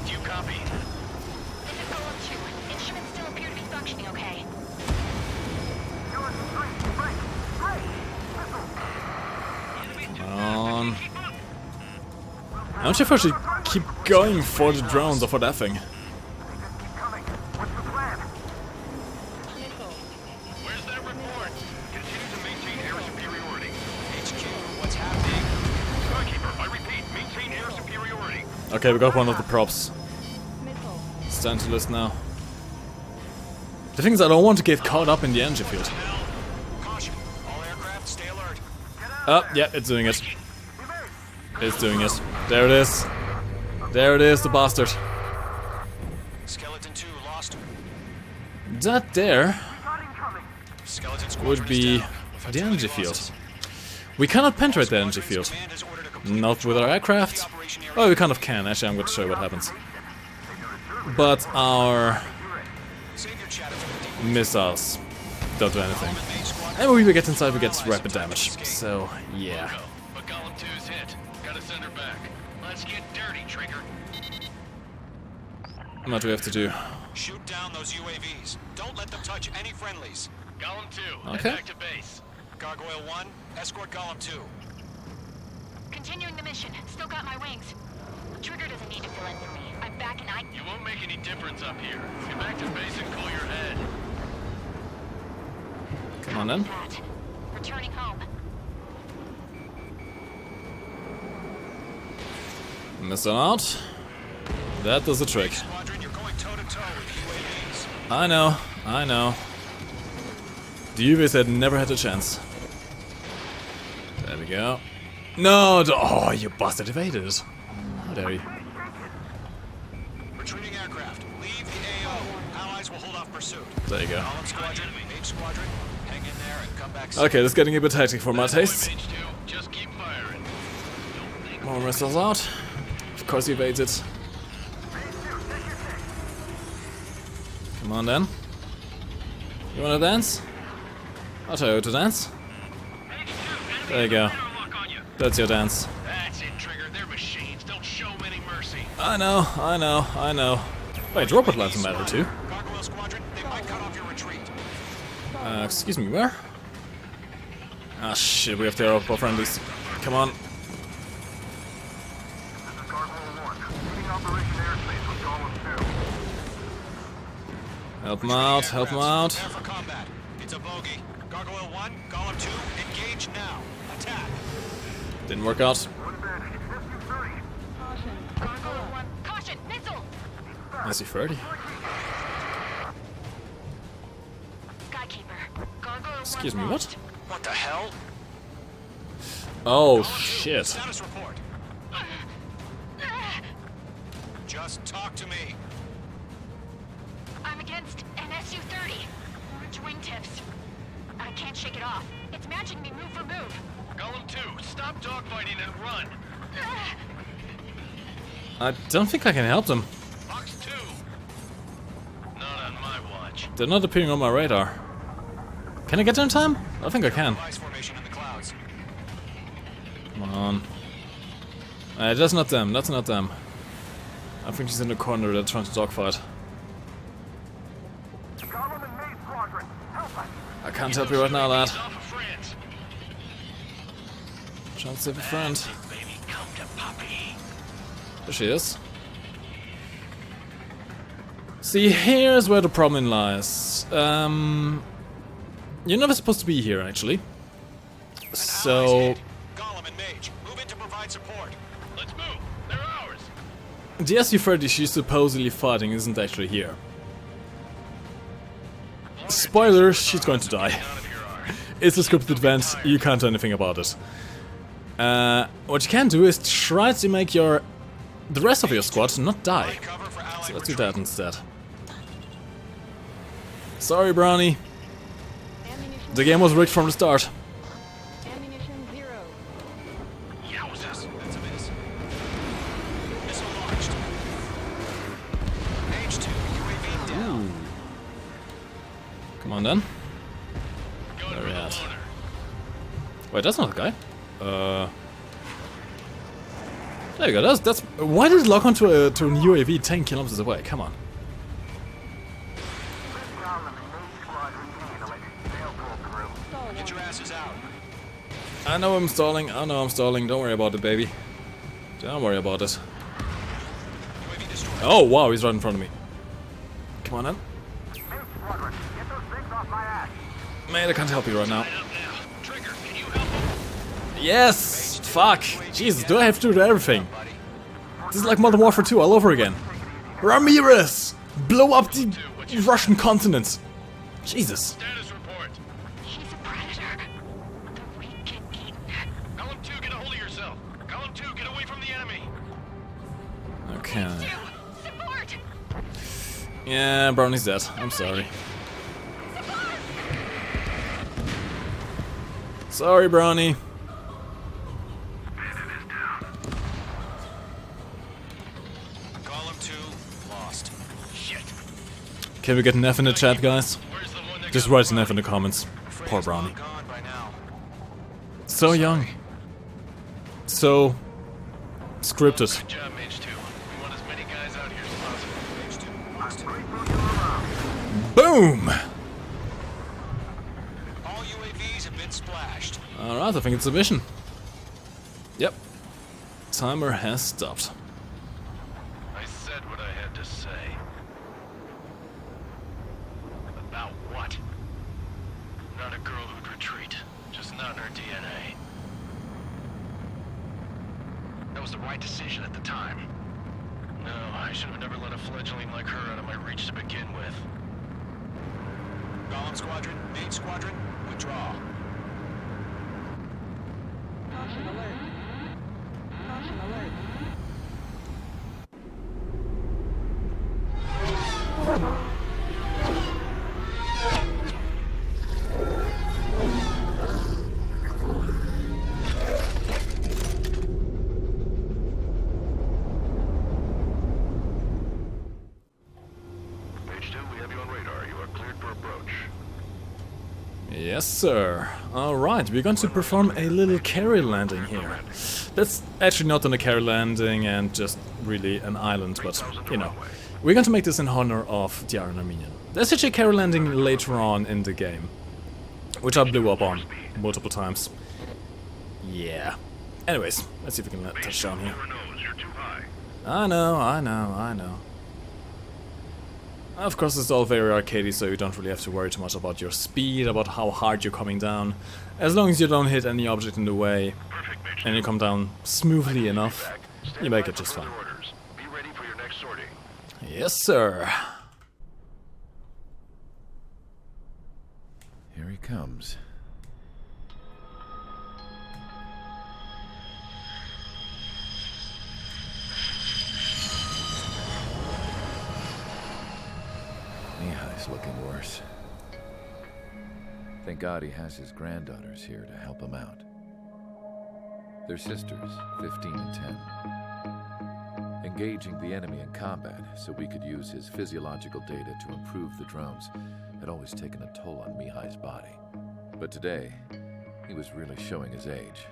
Do you copy? This is Golem 2. Instruments still appear to be functioning okay. I'm not sure if I should keep going for the drones or for that thing. Where's that report? Continue to maintain air superiority. HQ, what's happening? Skykeeper, I repeat, maintain air superiority. Okay, we got one of the props. It's time to list now. The thing is, I don't want to get caught up in the energy field. Caution, all aircraft stay alert. Oh, yeah, it's doing it. It's doing it. There it is. There it is, the bastard. Skeleton 2 lost. That there Skeleton Squadron would is be down, with the energy artillery field. losses. We cannot penetrate the energy field. Command has ordered a complete Not with our aircraft. Oh, we kind of can. Actually, I'm going to show you what happens. But our Save your chatter for the missiles don't do anything. And when we get inside, we get rapid damage. So, yeah. But Golem 2's hit. Gotta send her back. Let's get dirty, Trigger. What do we have to do? Shoot down those UAVs. Don't let them touch any friendlies. Golem 2, Okay. head back to base. Gargoyle 1, escort Golem 2. Continuing the mission. Still got my wings. Trigger doesn't need to fill in for me. I'm back and You won't make any difference up here. Get back to base and cool your head. Come on then. that. Returning home. Missile out. That does the trick. Squadron, you're going toe-to-toe with UAVs. I know, I know. The UVs had never had a chance. There we go. No! Oh, you bastard evaded. How dare you? Retreating aircraft. Leave the AO. Allies will hold off pursuit. There you go. Golem Squadron, H Squadron, hang in there and come back. Okay, this is getting a bit hectic for my tastes. H2, just keep firing. More missiles out. Of course he evades it. Come on then. You wanna dance? I'll tell you to dance. There you go. That's your dance. That's it, Trigger. They're machines. Don't show them any mercy. I know, I know, I know. Wait, robot lives matter too. Gargoyle Squadron, they might cut off your retreat. Excuse me, where? Ah shit, we have to air friendlies. Come on. Help him out, help him out. Prepare for combat. It's a bogey. Gargoyle 1, Golem 2, engage now. Attack. Didn't work out. Gargoyle 1. Caution! Missile! SC-30. Skykeeper. Gargoyle 1 Excuse me, what? lost. What the hell? Oh shit. Status report. Just talk to me. I'm against an Su-30. Orange wingtips. I can't shake it off. It's matching me move for move. Golem 2, stop dogfighting and run. I don't think I can help them. Box 2. Not on my watch. They're not appearing on my radar. Can I get there in time? I think I can. Device formation in the clouds. Come on. That's not them, that's not them. I think she's in the corner, they're trying to dogfight. I can't help you right now, lad. Off of France. Trying to save a friend. Baby, come to Poppy. There she is. See, here's where the problem lies. You're never supposed to be here, actually. So, Golem and Mage, move in to provide support. Let's move. They're ours. the Su-30 she's supposedly fighting isn't actually here. Spoiler, she's going to die. It's a scripted event, you can't do anything about it. What you can do is try to make the rest of your squad not die. So let's do that instead. Sorry, Brownie. The game was rigged from the start. Ammunition 0. Yowzers, that's a miss. Missile launched. H2 UAV down. Come on then. Where are we at? Wait, that's not a guy. There you go. That's. Why did it lock onto an UAV 10 kilometers away? Come on. Get your asses out. I know I'm stalling. I know I'm stalling. Don't worry about it, baby. Don't worry about it. UAV destroyed. Oh wow, he's right in front of me. Come on then. Mate, I can't help you right now. Trigger, can you help him? Yes! Fuck! Jesus, do I have to do everything? This is like Modern Warfare 2 all over again. Ramirez! Blow up the Russian continent! Jesus. Status report. He's a predator. The weak get eaten. Column 2, get a hold of yourself. Column 2, get away from the enemy. Okay. Support! Yeah, Brownie's dead. I'm sorry. Sorry, Brownie. Column 2 lost. Shit. Can we get an F in the chat, guys? Just write an F in the comments. Poor Brownie. Gone by now. So young. So scripted. Good job, Mage 2. We want as many guys out here as possible. H2 lost. Boom! All UAVs have been splashed. Alright, I think it's a mission. Yep. Timer has stopped. I said what I had to say. About what? Not a girl who'd retreat. Just not in her DNA. That was the right decision at the time. No, I should have never let a fledgling like her out of my reach to begin with. Column Squadron, Main Squadron, withdraw. Caution alert. Caution alert. H2, we have you on radar. You are cleared for approach. Yes, sir. Alright, we're going to perform a little carry landing here. That's actually not on a carry landing and just really an island, but, you know. We're going to make this in honor of the Iron Armenian. There's actually a carry landing later on in the game, which I blew up on multiple times. Yeah. Anyways, let's see if we can let touch down here. You're too high. I know. Of course, it's all very arcadey, so you don't really have to worry too much about your speed, about how hard you're coming down. As long as you don't hit any object in the way, and you come down smoothly enough, you make it just fine. Be ready for your next sortie. Yes, sir. Here he comes. Mihai's looking worse. Thank God he has his granddaughters here to help him out. They're sisters, 15 and 10. Engaging the enemy in combat so we could use his physiological data to improve the drones had always taken a toll on Mihai's body. But today, he was really showing his age.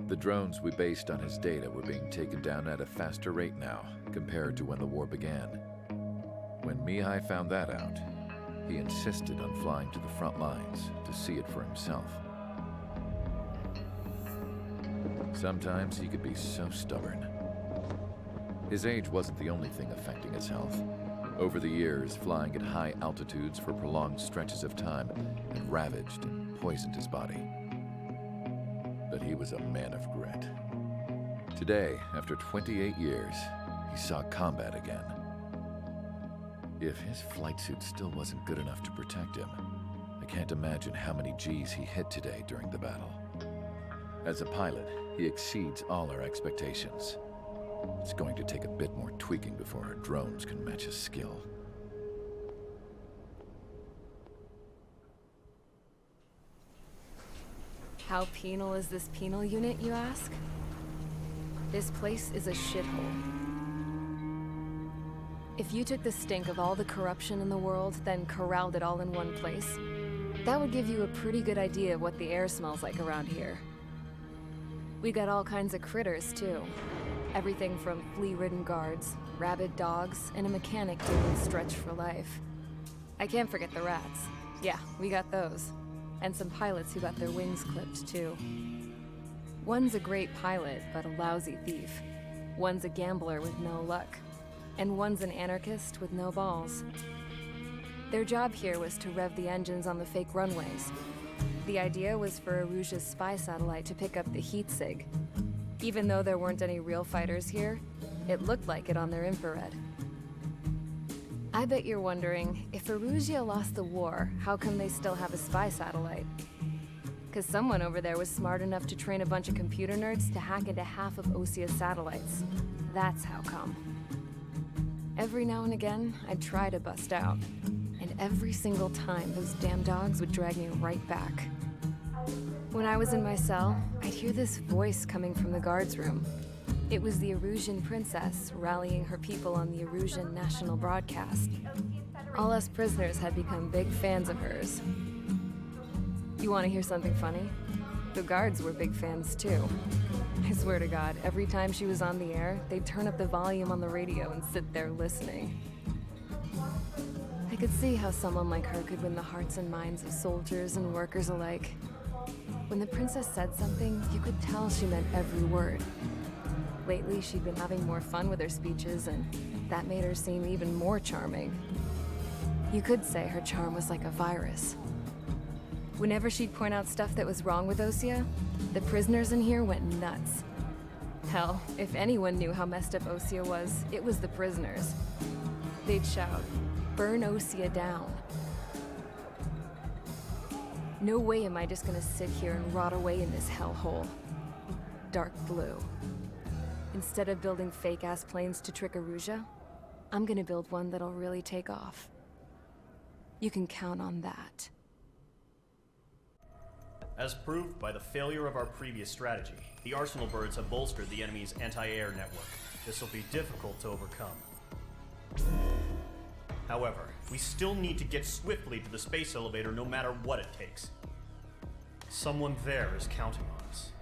The drones we based on his data were being taken down at a faster rate now compared to when the war began. When Mihai found that out, he insisted on flying to the front lines to see it for himself. Sometimes he could be so stubborn. His age wasn't the only thing affecting his health. Over the years, flying at high altitudes for prolonged stretches of time had ravaged and poisoned his body. But he was a man of grit. Today, after 28 years, he saw combat again. If his flight suit still wasn't good enough to protect him, I can't imagine how many G's he hit today during the battle. As a pilot, he exceeds all our expectations. It's going to take a bit more tweaking before our drones can match his skill. How penal is this penal unit, you ask? This place is a shithole. If you took the stink of all the corruption in the world, then corralled it all in one place, that would give you a pretty good idea of what the air smells like around here. We got all kinds of critters, too. Everything from flea-ridden guards, rabid dogs, and a mechanic doing stretch for life. I can't forget the rats. Yeah, we got those. And some pilots who got their wings clipped, too. One's a great pilot, but a lousy thief. One's a gambler with no luck. And one's an anarchist with no balls. Their job here was to rev the engines on the fake runways. The idea was for Aruja's spy satellite to pick up the heat sig. Even though there weren't any real fighters here, it looked like it on their infrared. I bet you're wondering, if Aruja lost the war, how come they still have a spy satellite? 'Cause someone over there was smart enough to train a bunch of computer nerds to hack into half of Osia's satellites. That's how come. Every now and again, I'd try to bust out. And every single time, those damn dogs would drag me right back. When I was in my cell, I'd hear this voice coming from the guards room. It was the Arusian princess rallying her people on the Arusian national broadcast. All us prisoners had become big fans of hers. You want to hear something funny? The guards were big fans too. I swear to God, every time she was on the air, they'd turn up the volume on the radio and sit there listening. I could see how someone like her could win the hearts and minds of soldiers and workers alike. When the princess said something, you could tell she meant every word. Lately, she'd been having more fun with her speeches, and that made her seem even more charming. You could say her charm was like a virus. Whenever she'd point out stuff that was wrong with Osia, the prisoners in here went nuts. Hell, if anyone knew how messed up Osia was, it was the prisoners. They'd shout, "Burn Osia down." No way am I just gonna sit here and rot away in this hellhole. Dark blue. Instead of building fake-ass planes to trick Aruja, I'm gonna build one that'll really take off. You can count on that. As proved by the failure of our previous strategy, the Arsenal birds have bolstered the enemy's anti-air network. This will be difficult to overcome. However, we still need to get swiftly to the space elevator no matter what it takes. Someone there is counting on us.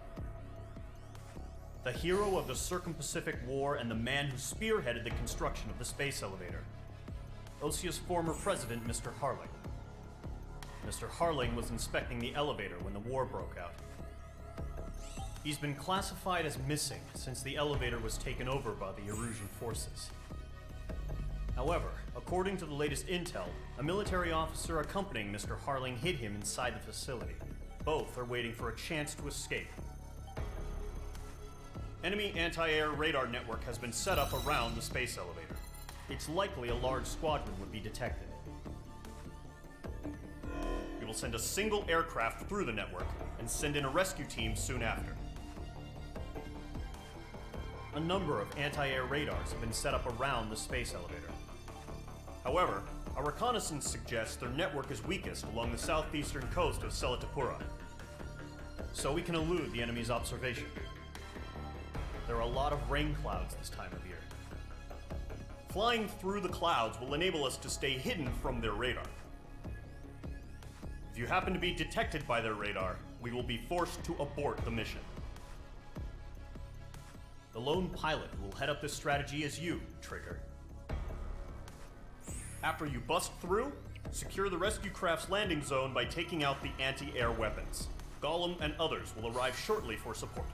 The hero of the Circum-Pacific War and the man who spearheaded the construction of the space elevator. Osia's former president, Mr. Harling. Mr. Harling was inspecting the elevator when the war broke out. He's been classified as missing since the elevator was taken over by the Arusian forces. However, according to the latest intel, a military officer accompanying Mr. Harling hid him inside the facility. Both are waiting for a chance to escape. Enemy anti-air radar network has been set up around the space elevator. It's likely a large squadron would be detected. We will send a single aircraft through the network and send in a rescue team soon after. A number of anti-air radars have been set up around the space elevator. However, our reconnaissance suggests their network is weakest along the southeastern coast of Selatapura, so we can elude the enemy's observation. There are a lot of rain clouds this time of year. Flying through the clouds will enable us to stay hidden from their radar. If you happen to be detected by their radar, we will be forced to abort the mission. The lone pilot who will head up this strategy is you, Trigger. After you bust through, secure the rescue craft's landing zone by taking out the anti-air weapons. Gollum and others will arrive shortly for support.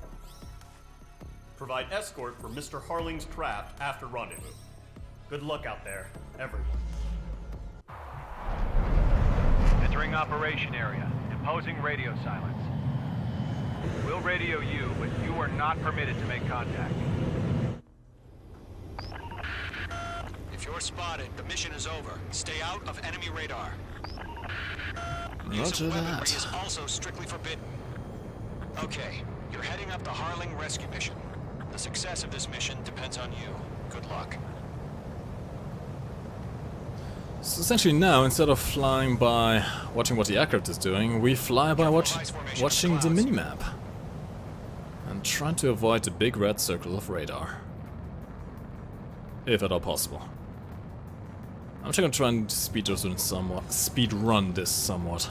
Provide escort for Mr. Harling's craft after rendezvous. Good luck out there, everyone. Entering operation area. Imposing radio silence. We'll radio you, but you are not permitted to make contact. If you're spotted, the mission is over. Stay out of enemy radar. Use Roger of weaponry that. is also strictly forbidden. Okay, you're heading up the Harling rescue mission. The success of this mission depends on you. Good luck. So essentially now, instead of flying by watching what the aircraft is doing, we fly by watching the minimap. And trying to avoid the big red circle of radar. If at all possible. I'm just gonna try and speed run this somewhat.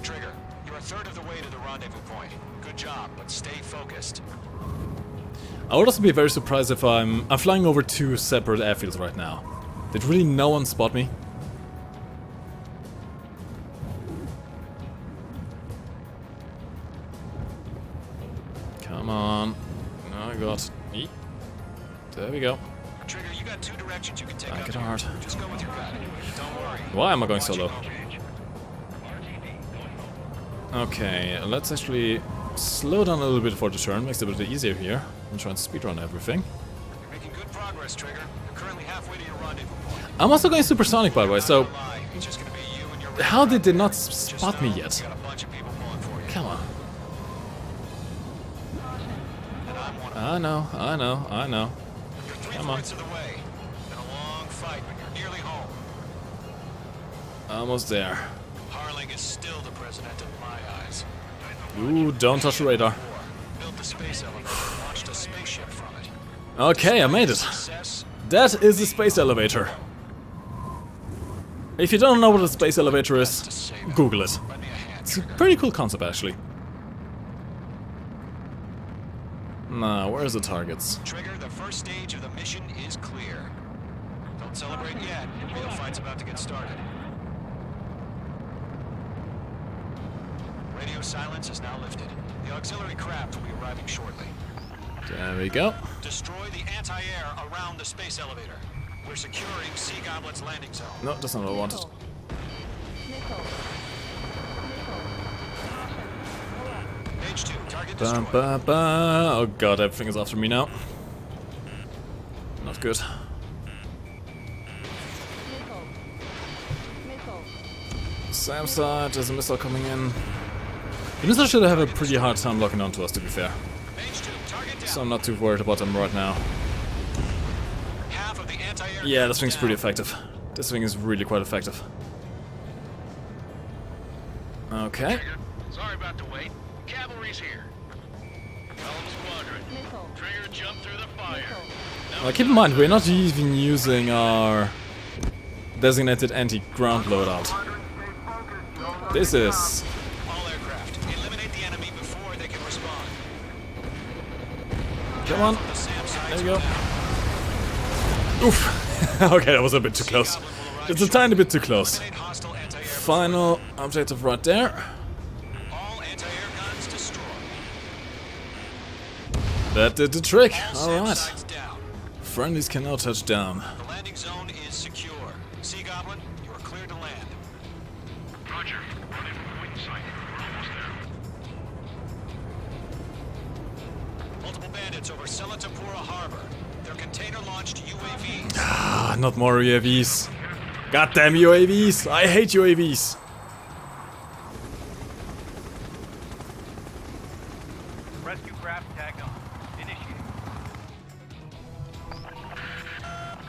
Trigger, you're a third of the way to the rendezvous point. Good job, but stay focused. I would also be very surprised if I'm flying over 2 separate airfields right now. Did really no one spot me? Come on. No, I got... Eat. There we go. Trigger, you got 2 directions you can take Back up it hard. here. Just go with your gut. Don't worry. Why am I going so low? Okay, let's actually slow down a little bit for the turn. Makes it a bit easier here. I'm trying to speedrun everything. You're making good progress, Trigger. You're currently halfway to your rendezvous point. I'm also going supersonic, by the way, so... It's just gonna be you and your How did they not spot me yet? got a bunch of people pulling for you. Come on. And I'm one of I know. You're 3 Come on. fourths of the way. Been a long fight, but you're nearly home. Almost there. Harling is still the president in my eyes. Ooh, don't touch the radar. Built the space elevator, launched a spaceship from it. Okay, I made it. Success. That is the space elevator. If you don't know what a space elevator is, Google it. Lend me a hand, It's a Trigger. pretty cool concept, actually. Nah, where's the targets? Trigger, the first stage of the mission is clear. Don't celebrate yet. The real fight's about to get started. Radio silence is now lifted. The auxiliary craft will be arriving shortly. There we go. Destroy the anti-air around the space elevator. We're securing Sea Goblet's landing zone. No, that's not what I wanted. Page 2, target Ba, destroyed. ba, ba. Oh god, everything is after me now. Not good. Sam side, there's a missile coming in. The missile should have a pretty hard time locking onto us, to be fair. Page 2, target down. So I'm not too worried about them right now. Half of the anti-air Yeah, this thing's down. pretty effective. This thing is really quite effective. Okay. Trigger, sorry about the wait. Cavalry's here. Column squadron. Trigger jumped through the fire. Keep in mind, we're not even using our designated anti-ground loadout. This is... All aircraft, eliminate the enemy before they can respond. Come on. The SAM sides There you go. are down. Oof. Okay, that was a bit too close. Sea Goblin will arrive It's a tiny bit too close. Eliminate hostile anti-air Final objective right there. All anti-air guns destroyed. That did the trick. All SAM Alright. sides down. Friendlies can now touch down. The landing zone is secure. Sea Goblin, you are clear to land. Roger. Running from point sight. We're almost there. Multiple bandits over Selatapura Harbor. Their container-launched UAVs. Ah, not more UAVs. Goddamn UAVs! I hate UAVs! Rescue craft tagged on. Initiate.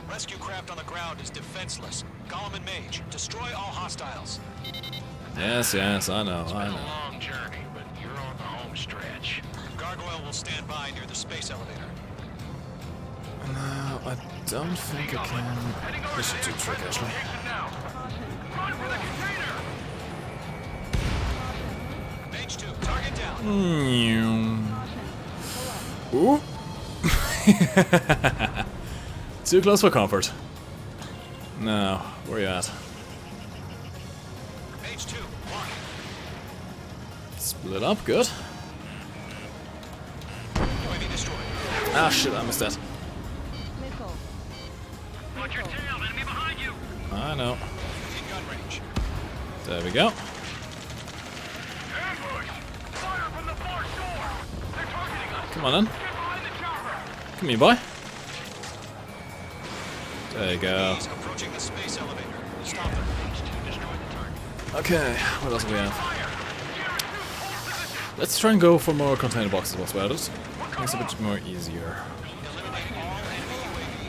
Rescue craft on the ground is defenseless. Golem and Mage, destroy all hostiles. Yes, I know, It's I been a know. long journey, but you're on the home stretch. Gargoyle will stand by near the space elevator. No, I don't think I can. This should do the trick, actually. Now. Run for the container! Mage 2, target down. Ooh. Too close for comfort. No, where you at? Mage 2, lock. Split up, good. UAV destroyed. Ah shit, I missed that. Watch your tail, enemy behind you! I know. In gun range. There we go. Ambush! Fire from the far shore! They're targeting us! Come on then. Get behind the chopper! Come here, boy. There you go. He's approaching the space elevator. Stop them. Mage 2 destroyed the target. Okay, what else do we have? Let's try and go for more container boxes whilst we're at it. Makes it a bit more easier. Eliminate all enemy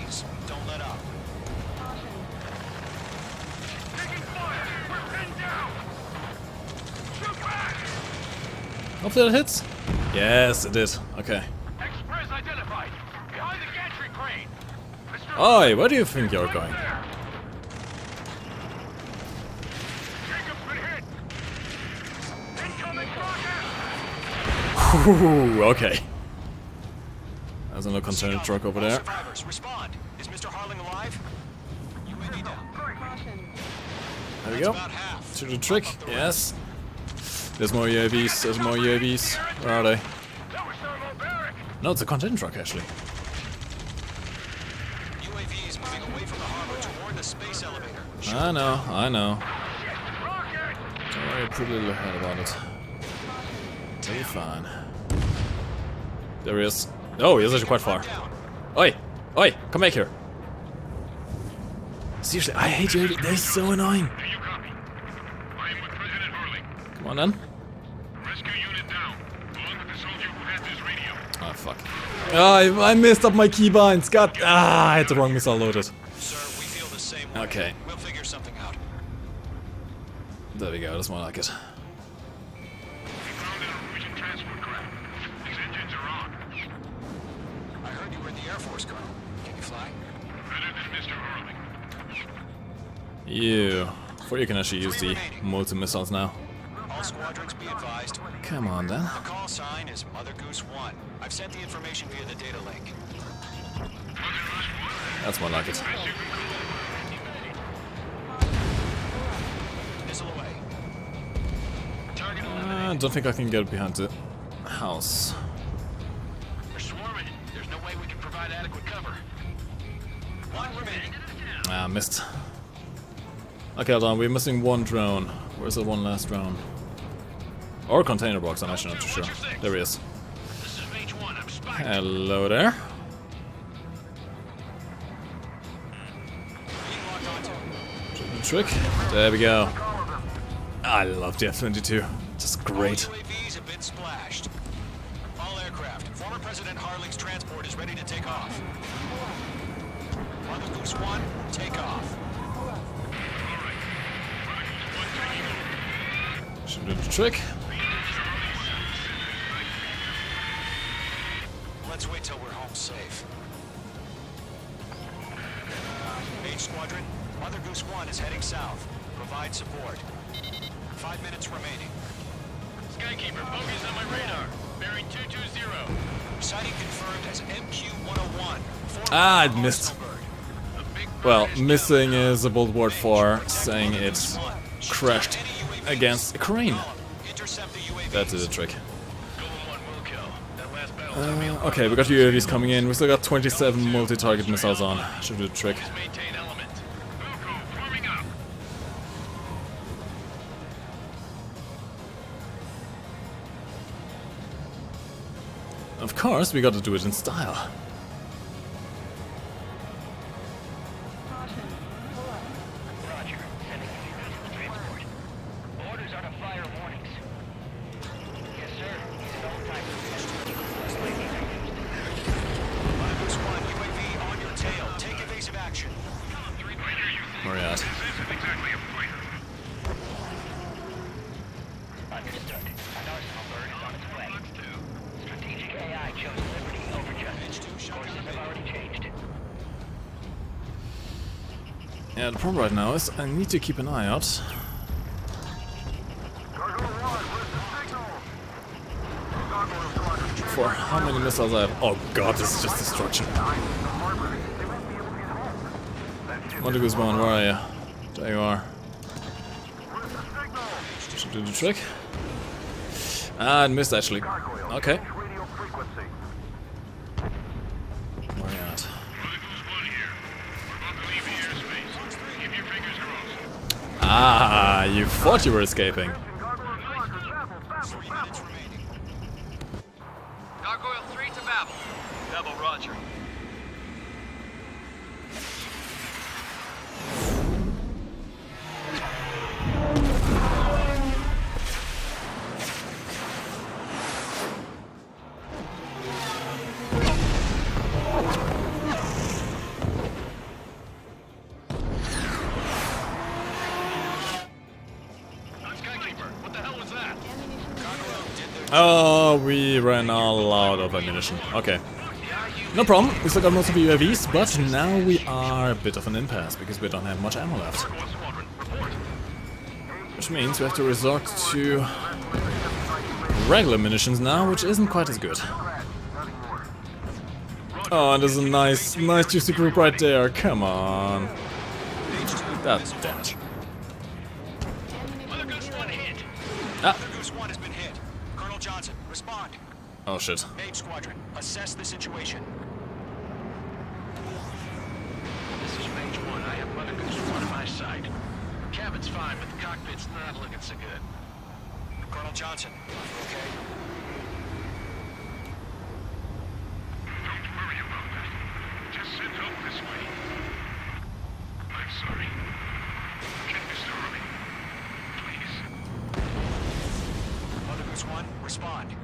UAVs. Don't let up. Hopefully that hits. Yes, it did. Okay. Express identified. Behind the gantry crane. Oi, where do you think you're going? Jacob's been hit. Incoming rocket. Ooh, okay. There's another container truck over there. Survivors, respond. Is Mr. Harling alive? UAV down. There we go. To the trick. Yes. There's more UAVs. There's more UAVs. Where are they? No, it's a container truck actually. UAV is moving away from the harbor toward the space elevator. I know. I know. Don't worry pretty little head about it. It'll be fine. There he is. Oh, he's actually quite far. Oi! Oi! Come back here. Seriously, I hate UAV. They're so annoying. Come on then. Oh fuck. Ah, I messed up my keybinds. God, I had the wrong missile loaded. Sir, we feel the same way. Okay. We'll figure something out. There we go. That's more like it. I heard you were in the Air Force, Colonel. Can you fly? You. For you can actually use the multi-missiles now. All squadrons be advised. Come on then. The call sign is Mother Goose 1. I've sent the information via the data link. That's more like it. Missile away. I don't think I can get behind the house. They're swarming. There's no way we can provide adequate cover. One remaining. Ah, missed. Okay, hold on. We're missing one drone. Where's the one last drone? Or container box, I'm actually not too sure. There he is. Hello there. Trick. There we go. I love the F-22. Just great. All UAVs have been splashed. All aircraft. Former President Harling's transport is ready to take off. Mother Goose 1, take off. Should do the trick. Let's wait till we're home safe. Mage Squadron, Mother Goose 1 is heading south. Provide support. 5 minutes remaining. Skykeeper, bogeys on my radar. Bearing 220. Sighting confirmed as MQ-101. Ah, I missed. Well, missing is a bold word for saying it crashed against a crane. That did the trick. Okay, we got UAVs coming in. We still got 27 multi-target missiles on. Should do the trick. Of course, we got to do it in style. Where are you at? Understood. An arsenal bird is on its way. Strategic AI chose Liberty over Justice. Courses have already changed. Yeah, the problem right now is I need to keep an eye out. For how many missiles I have. Oh god, this is just destruction. Mother GoesBoom, where are you? There you are. Should do the trick. Ah, it missed actually. Okay. Where are you at? Ah, you thought you were escaping. Gargoyle 3 to Babel. Babel, roger. Oh, we ran all out of ammunition. Okay. No problem, we still got most of the UAVs, but now we are a bit of an impasse because we don't have much ammo left. Which means we have to resort to regular munitions now, which isn't quite as good. Oh, there's a nice juicy group right there, come on. That's damage. Ah. Oh shit. Mage Squadron, assess the situation. This is Mage 1. I have Mother Goose 1 on my side. Cabin's fine, but the cockpit's not looking so good. Colonel Johnson, okay? Don't worry about that. Just send help this way. I'm sorry. Get Mr. Harley. Please. Mother Goose 1, respond.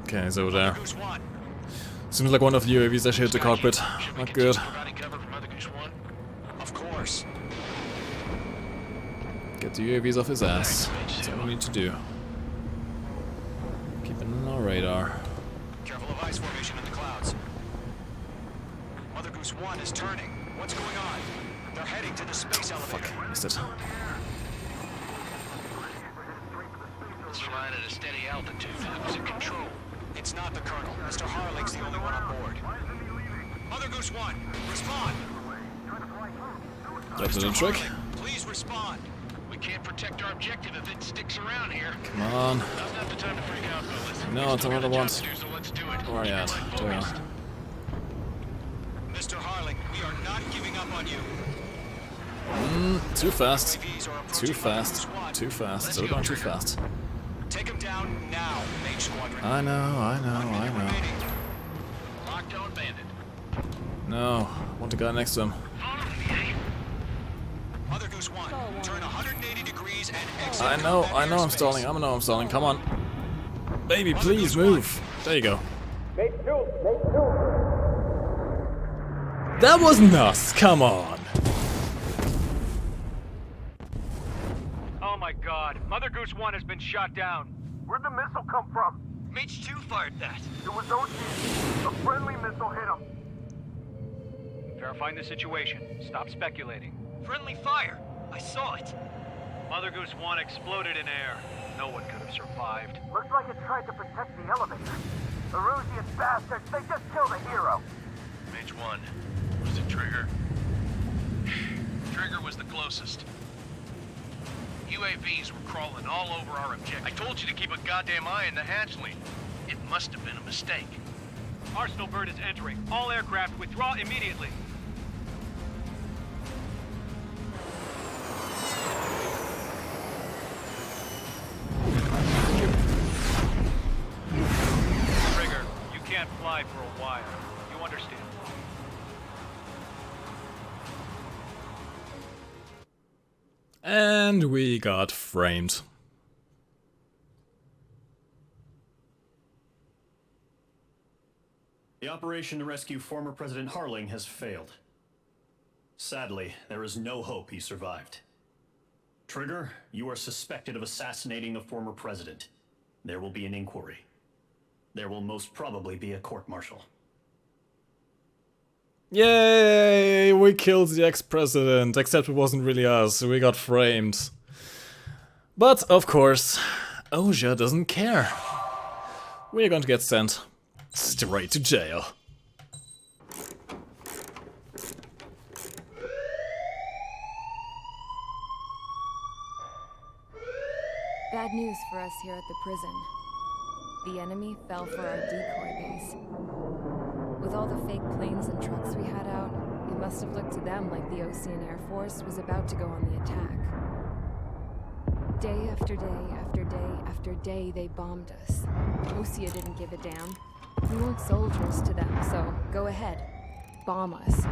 Okay, so there. Seems like one of the UAVs actually hit the cockpit. Not good. Of course. Get the UAVs off his ass. That's what we need to do. Keep it on our radar. Careful of ice formation in the clouds. Mother Goose 1 is turning. What's going on? They're heading to the space elevator. Fuck, missed it. It's flying at a steady altitude. Who's in control? It's not the Colonel. Mr. Harling's the only one on board. Mother Goose 1, respond! That did a trick. Please respond. We can't protect our objective if it sticks around here. Come on. Now's not the time to freak out, fellas. No, it's another one. So let's do it. Where are you at? There you are. Mr. Harling, we are not giving up on you. Too fast. Too fast. Too fast. Still going too fast. Take him down now, Mage Squadron. I know. Lockdown bandit. No, want the guy next to him. Mother Goose 1, turn 180 degrees and exit. I know I'm stalling. I'm stalling. Come on. Baby, please move. There you go. That wasn't us. Come on. Oh my god, Mother Goose 1 has been shot down. Where'd the missile come from? Mage 2 fired that. It was OG. A friendly missile hit him. Verifying the situation. Stop speculating. Friendly fire. I saw it. Mother Goose 1 exploded in air. No one could have survived. Looks like it tried to protect the elevator. The Rusian bastards, they just killed a hero. Mage 1. Was it Trigger? Trigger was the closest. UAVs were crawling all over our objective. I told you to keep a goddamn eye on the hatchling. It must have been a mistake. Arsenal bird is entering. All aircraft withdraw immediately. Trigger, you can't fly for a while. You understand? And we got framed. The operation to rescue former President Harling has failed. Sadly, there is no hope he survived. Trigger, you are suspected of assassinating the former president. There will be an inquiry. There will most probably be a court-martial. Yay! We killed the ex-president, except it wasn't really us, we got framed. But, of course, Oja doesn't care. We're going to get sent straight to jail. Bad news for us here at the prison. The enemy fell for our decoy base. With all the fake planes and trucks we had out, it must have looked to them like the Ocean Air Force was about to go on the attack. Day after day after day after day, they bombed us. Osia didn't give a damn. We weren't soldiers to them, so go ahead. Bomb us.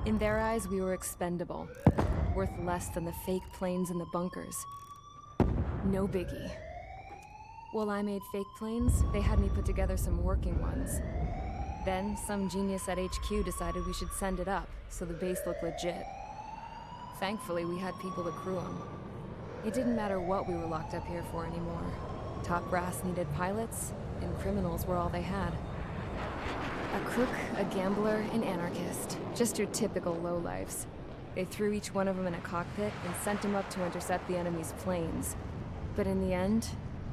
In their eyes, we were expendable. Worth less than the fake planes in the bunkers. No biggie. While I made fake planes, they had me put together some working ones. Then, some genius at HQ decided we should send it up, so the base looked legit. Thankfully, we had people to crew them. It didn't matter what we were locked up here for anymore. Top brass needed pilots, and criminals were all they had. A crook, a gambler, an anarchist. Just your typical lowlifes. They threw each one of them in a cockpit and sent them up to intercept the enemy's planes. But in the end,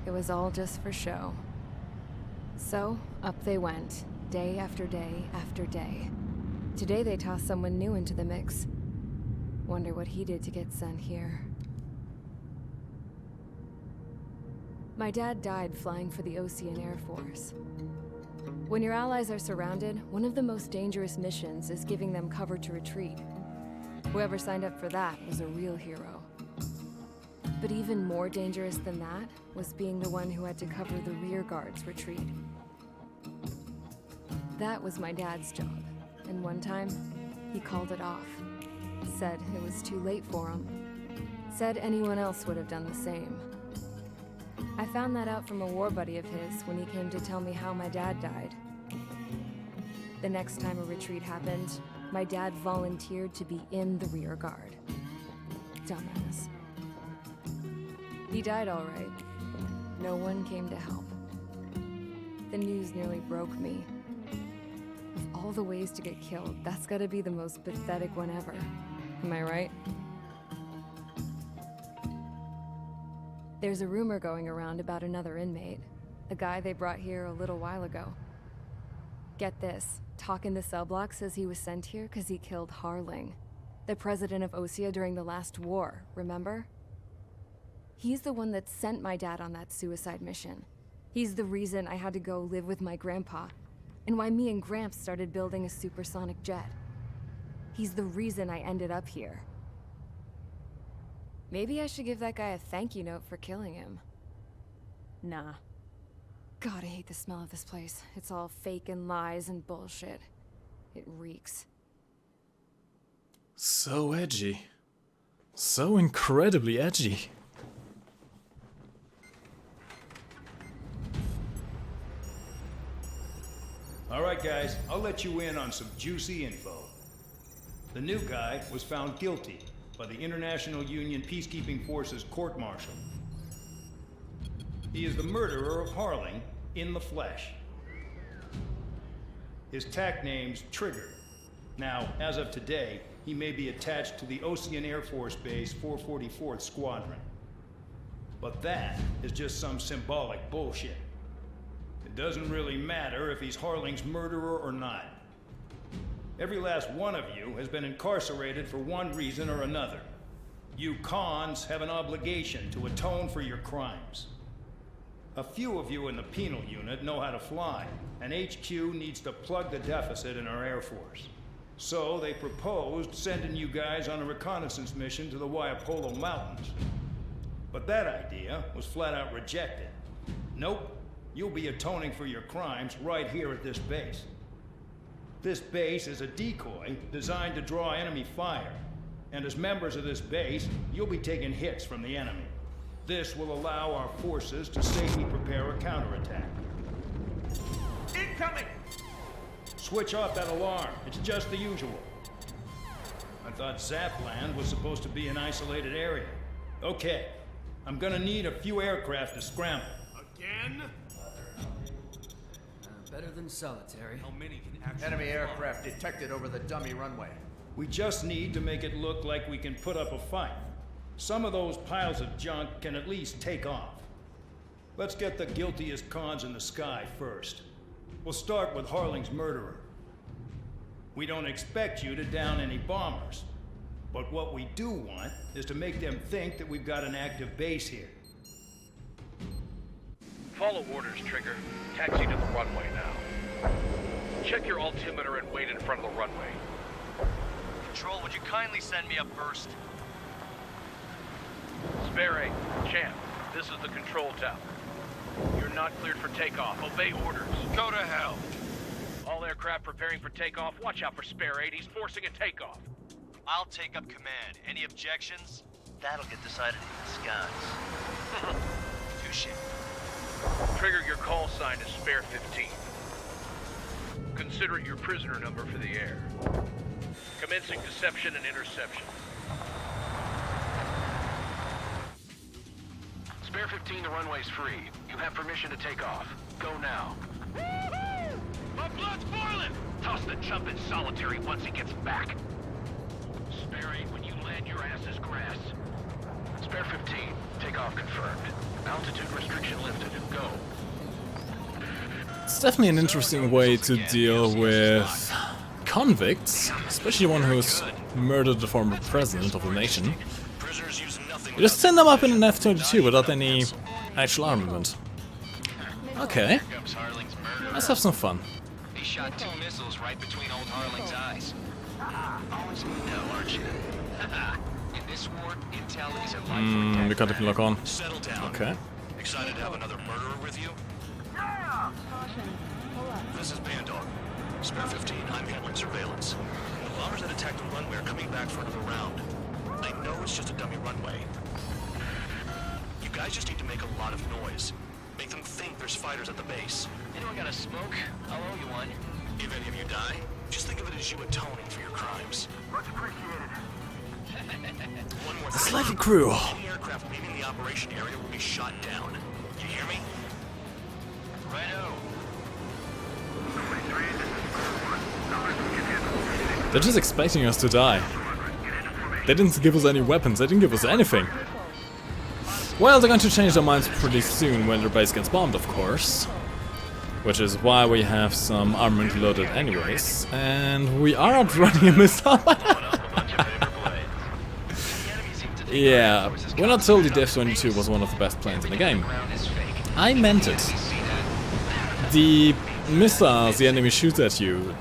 it was all just for show. So, up they went, day after day after day. Today they tossed someone new into the mix. Wonder what he did to get sent here. My dad died flying for the Ocean Air Force. When your allies are surrounded, one of the most dangerous missions is giving them cover to retreat. Whoever signed up for that was a real hero. But even more dangerous than that was being the one who had to cover the rear guard's retreat. That was my dad's job, and one time, he called it off. Said it was too late for him. Said anyone else would have done the same. I found that out from a war buddy of his when he came to tell me how my dad died. The next time a retreat happened, my dad volunteered to be in the rear guard. Dumbass. He died all right. No one came to help. The news nearly broke me. Of all the ways to get killed, that's gotta be the most pathetic one ever. Am I right? There's a rumor going around about another inmate. A guy they brought here a little while ago. Get this, talk in the cell block says he was sent here because he killed Harling, the president of Osea during the last war, remember? He's the one that sent my dad on that suicide mission. He's the reason I had to go live with my grandpa, and why me and Gramps started building a supersonic jet. He's the reason I ended up here. Maybe I should give that guy a thank you note for killing him. Nah. God, I hate the smell of this place. It's all fake and lies and bullshit. It reeks. So edgy. So incredibly edgy. Alright guys, I'll let you in on some juicy info. The new guy was found guilty by the International Union Peacekeeping Forces court-martial. He is the murderer of Harling in the flesh. His TAC name's Trigger. Now, as of today, he may be attached to the Ocean Air Force Base 444th Squadron. But that is just some symbolic bullshit. It doesn't really matter if he's Harling's murderer or not. Every last one of you has been incarcerated for one reason or another. You cons have an obligation to atone for your crimes. A few of you in the penal unit know how to fly, and HQ needs to plug the deficit in our Air Force. So they proposed sending you guys on a reconnaissance mission to the Waiapolo Mountains. But that idea was flat out rejected. Nope, you'll be atoning for your crimes right here at this base. This base is a decoy designed to draw enemy fire. And as members of this base, you'll be taking hits from the enemy. This will allow our forces to safely prepare a counterattack. Incoming! Switch off that alarm. It's just the usual. I thought Zapland was supposed to be an isolated area. Okay, I'm gonna need a few aircraft to scramble. Again? Better than solitary. How many can actually Enemy aircraft detected over the dummy runway. We just need to make it look like we can put up a fight. Some of those piles of junk can at least take off. Let's get the guiltiest cons in the sky first. We'll start with Harling's murderer. We don't expect you to down any bombers. But what we do want is to make them think that we've got an active base here. Follow orders, Trigger. Taxi to the runway now. Check your altimeter and wait in front of the runway. Control, would you kindly send me up first? Spare Champ, this is the control tower. You're not cleared for takeoff. Obey orders. Go to hell. All aircraft preparing for takeoff. Watch out for Spare 8. He's forcing a takeoff. I'll take up command. Any objections? That'll get decided in the skies. Touche. Trigger, your call sign is Spare 15. Consider it your prisoner number for the air. Commencing deception and interception. Spare 15, the runway's free. You have permission to take off. Go now. My blood's boiling! Toss the chump in solitary once he gets back. Spare 8 when you land your ass is grass. Spare 15. Takeoff confirmed. Altitude restriction lifted. Go. It's definitely an interesting way to deal with convicts, especially one who's murdered the former president of the nation. You just send them up in an F-22 without any actual armament. Okay, let's have some fun. He shot 2 missiles right between old Harling's eyes. Always intel, aren't you? In this war, intel is a life. We can't even lock on. Settle down. Okay. Excited to have another murderer with you? This is Bandog. Spare 15, I'm handling surveillance. The bombers that attacked the runway are coming back for another round. I know it's just a dummy runway. You guys just need to make a lot of noise. Make them think there's fighters at the base. Anyone got a smoke? I'll owe you one. If any of you die, just think of it as you atoning for your crimes. Much appreciated. One more It's thing. slightly cruel. Any aircraft leaving the operation area will be shot down. You hear me? Righto. They're just expecting us to die. They didn't give us any weapons, they didn't give us anything. Well, they're going to change their minds pretty soon when their base gets bombed, of course. Which is why we have some armament loaded anyways. And we are outrunning a missile. Yeah, we're not told the F-22 was one of the best planes in the game. I meant it. The missiles the enemy shoots at you,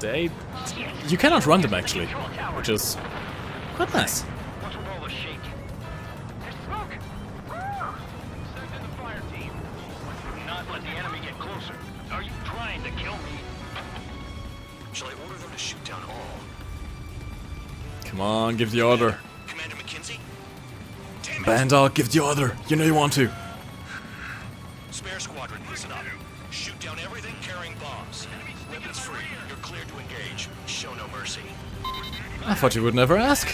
you cannot run them actually, which is quite nice. What's with all the shaking? There's smoke! Send in the fire team. Do not let the enemy get closer. Are you trying to kill me? Shall I order them to shoot down all? Come on, give the order. Commander McKinsey? Bandog, give the order. You know you want to. Spare squadron, listen up. Shoot down everything carrying bombs. Weapons free. You're cleared to engage. Show no mercy. I thought you would never ask.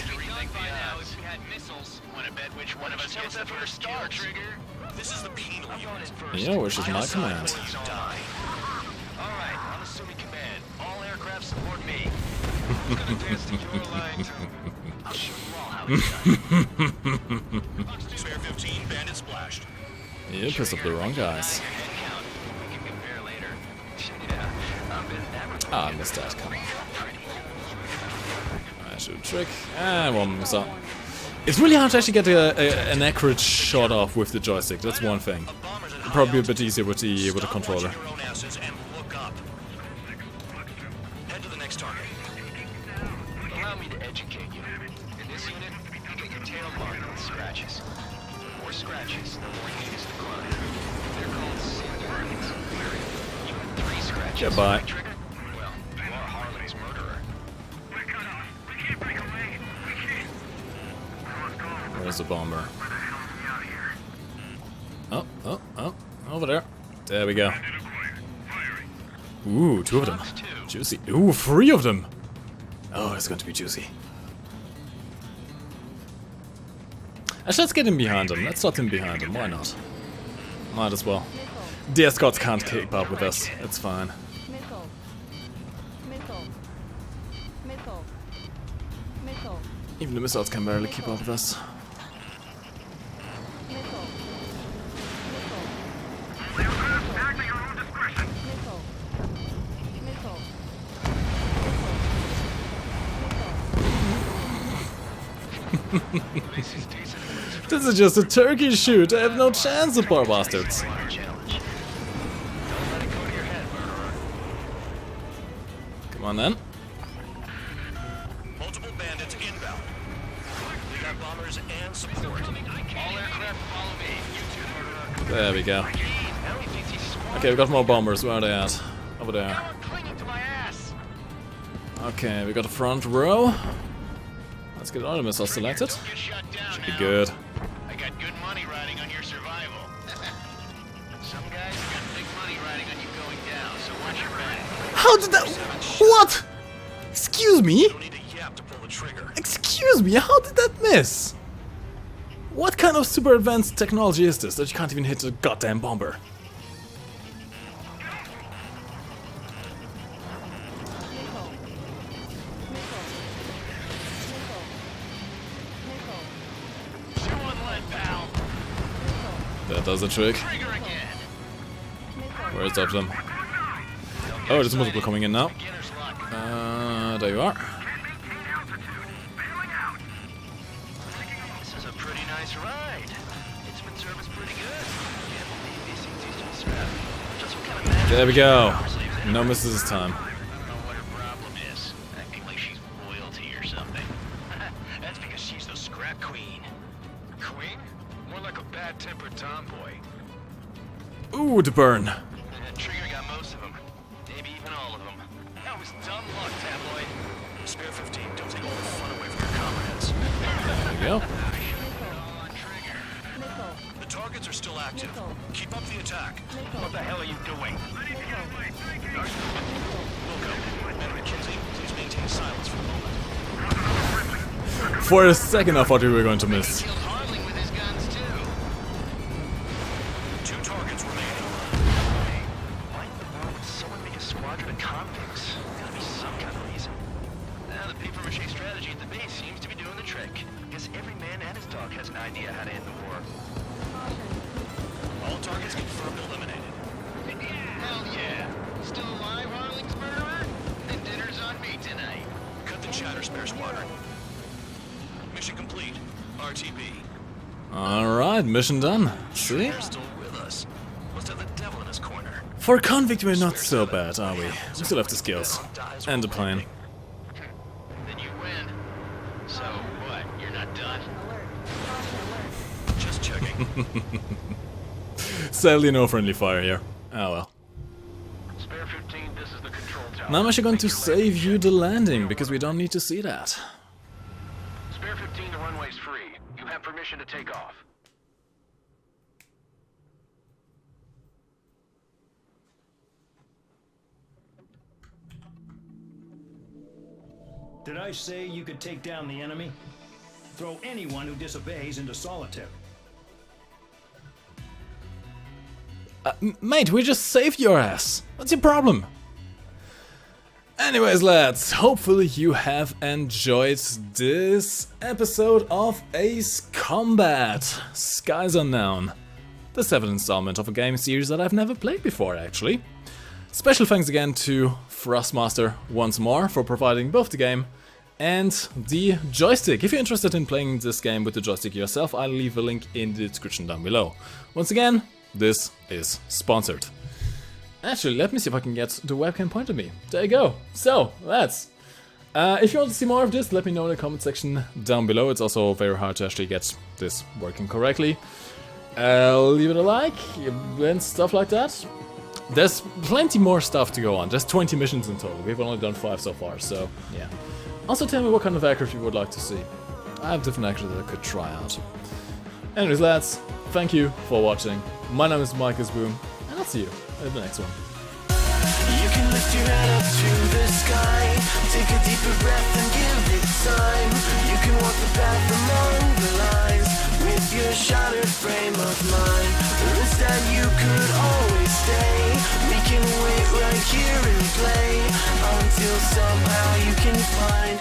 This is the penal unit. Yeah, which is my command. Alright, I'm assuming command. All aircraft support me. Dance to your line. I'll show you all how it's done. Spare 15, bandit splashed. You pissed up the wrong guys. Ah, I missed that, come on. I shoot a trick, and one missile. It's really hard to actually get an accurate shot off with the joystick, that's one thing. Probably a bit easier with the controller. Head to the next target. Allow me to educate you. In this unit, you get your tail marked with scratches. The more scratches, the more heinous the crime. They're called sin markings. You had 3 scratches. Goodbye. Well, you are Harling's murderer. Where's the bomber? Oh, over there. There we go. Ooh, 2 of them. Juicy. Ooh, 3 of them. Oh, it's going to be juicy. Actually, let's get in behind them. Let's slot in behind them. Why not? Might as well. The escorts can't keep up with us. It's fine. Even the missiles can barely keep up with us. This is just a turkey shoot. I have no chance, the poor bastards. Come on then. Multiple bandits inbound. We got bombers and support. All aircraft follow me. You two. There we go. Okay, we got more bombers. Where are they at? Over there. Okay, we got the front row. Let's get all the missiles selected. Should be good. I got good money riding on your survival. Some guys got big money riding on you going down, so watch your back. How did that... What? Excuse me? Excuse me, how did that miss? What kind of super advanced technology is this that you can't even hit a goddamn bomber? That does the trick. Where's the them? Oh, there's multiple coming in now. There you are. This is a pretty nice ride. It's been serviced pretty good. Can't believe these things used to be scrapped. Just what kind of magic. There we go. No misses this time. I don't know what her problem is. Acting like she's royalty or something. That's because she's the scrap queen. Queen? More like a bad-tempered tomboy. Ooh, the burn. Trigger got most of them. Maybe even all of them. That was dumb luck, tabloid. Spare 15, don't take all the fun away from your comrades. There we go. The targets are still active. Keep up the attack. What the hell are you doing? Wilco, and McKinsey, please maintain silence for a moment. For a second I thought we were going to miss. Two targets remaining. Why in the world would someone make a squadron of convicts? Gotta be some kind of reason. Now the paper-mache strategy at the base seems to be doing the trick. Guess every man and his dog has an idea how to end the war. All targets confirmed eliminated. Hell yeah. Still alive, Harling's murderer? Then dinner's on me tonight. Cut the chatter, Spare Squadron. Mission complete. RTB. Alright, mission done. See? They're still with us. Must have the devil in his corner. For convict we're not so bad, are we? We still have the skills. And the plane. Then you win. So what? You're not done? Just checking. Sadly no friendly fire here. Oh well. Spare 15, this is the control tower. Now I'm actually going to save you the landing, because we don't need to see that. Spare 15, the runway's free. You have permission to take off. Did I say you could take down the enemy? Throw anyone who disobeys into solitary. Mate, we just saved your ass. What's your problem? Anyways, lads, hopefully you have enjoyed this episode of Ace Combat Skies Unknown. The 7th installment of a game series that I've never played before, actually. Special thanks again to Thrustmaster once more for providing both the game and the joystick. If you're interested in playing this game with the joystick yourself, I'll leave a link in the description down below. Once again, this is sponsored. Actually, let me see if I can get the webcam point at me. There you go. So, lads, if you want to see more of this, let me know in the comment section down below. It's also very hard to actually get this working correctly. Leave it a like and stuff like that. There's plenty more stuff to go on. There's 20 missions in total. We've only done 5 so far, so yeah. Also tell me what kind of aircraft you would like to see. I have different aircraft that I could try out. Anyways, lads, thank you for watching. My name is MikeGoesBoom, and I'll see you in the next one. You can lift your head up to the sky, take a deeper breath and give it time. You can walk the path among the lines with your shattered frame of mind. Or instead you could always stay. We can wait right here and play until somehow you can find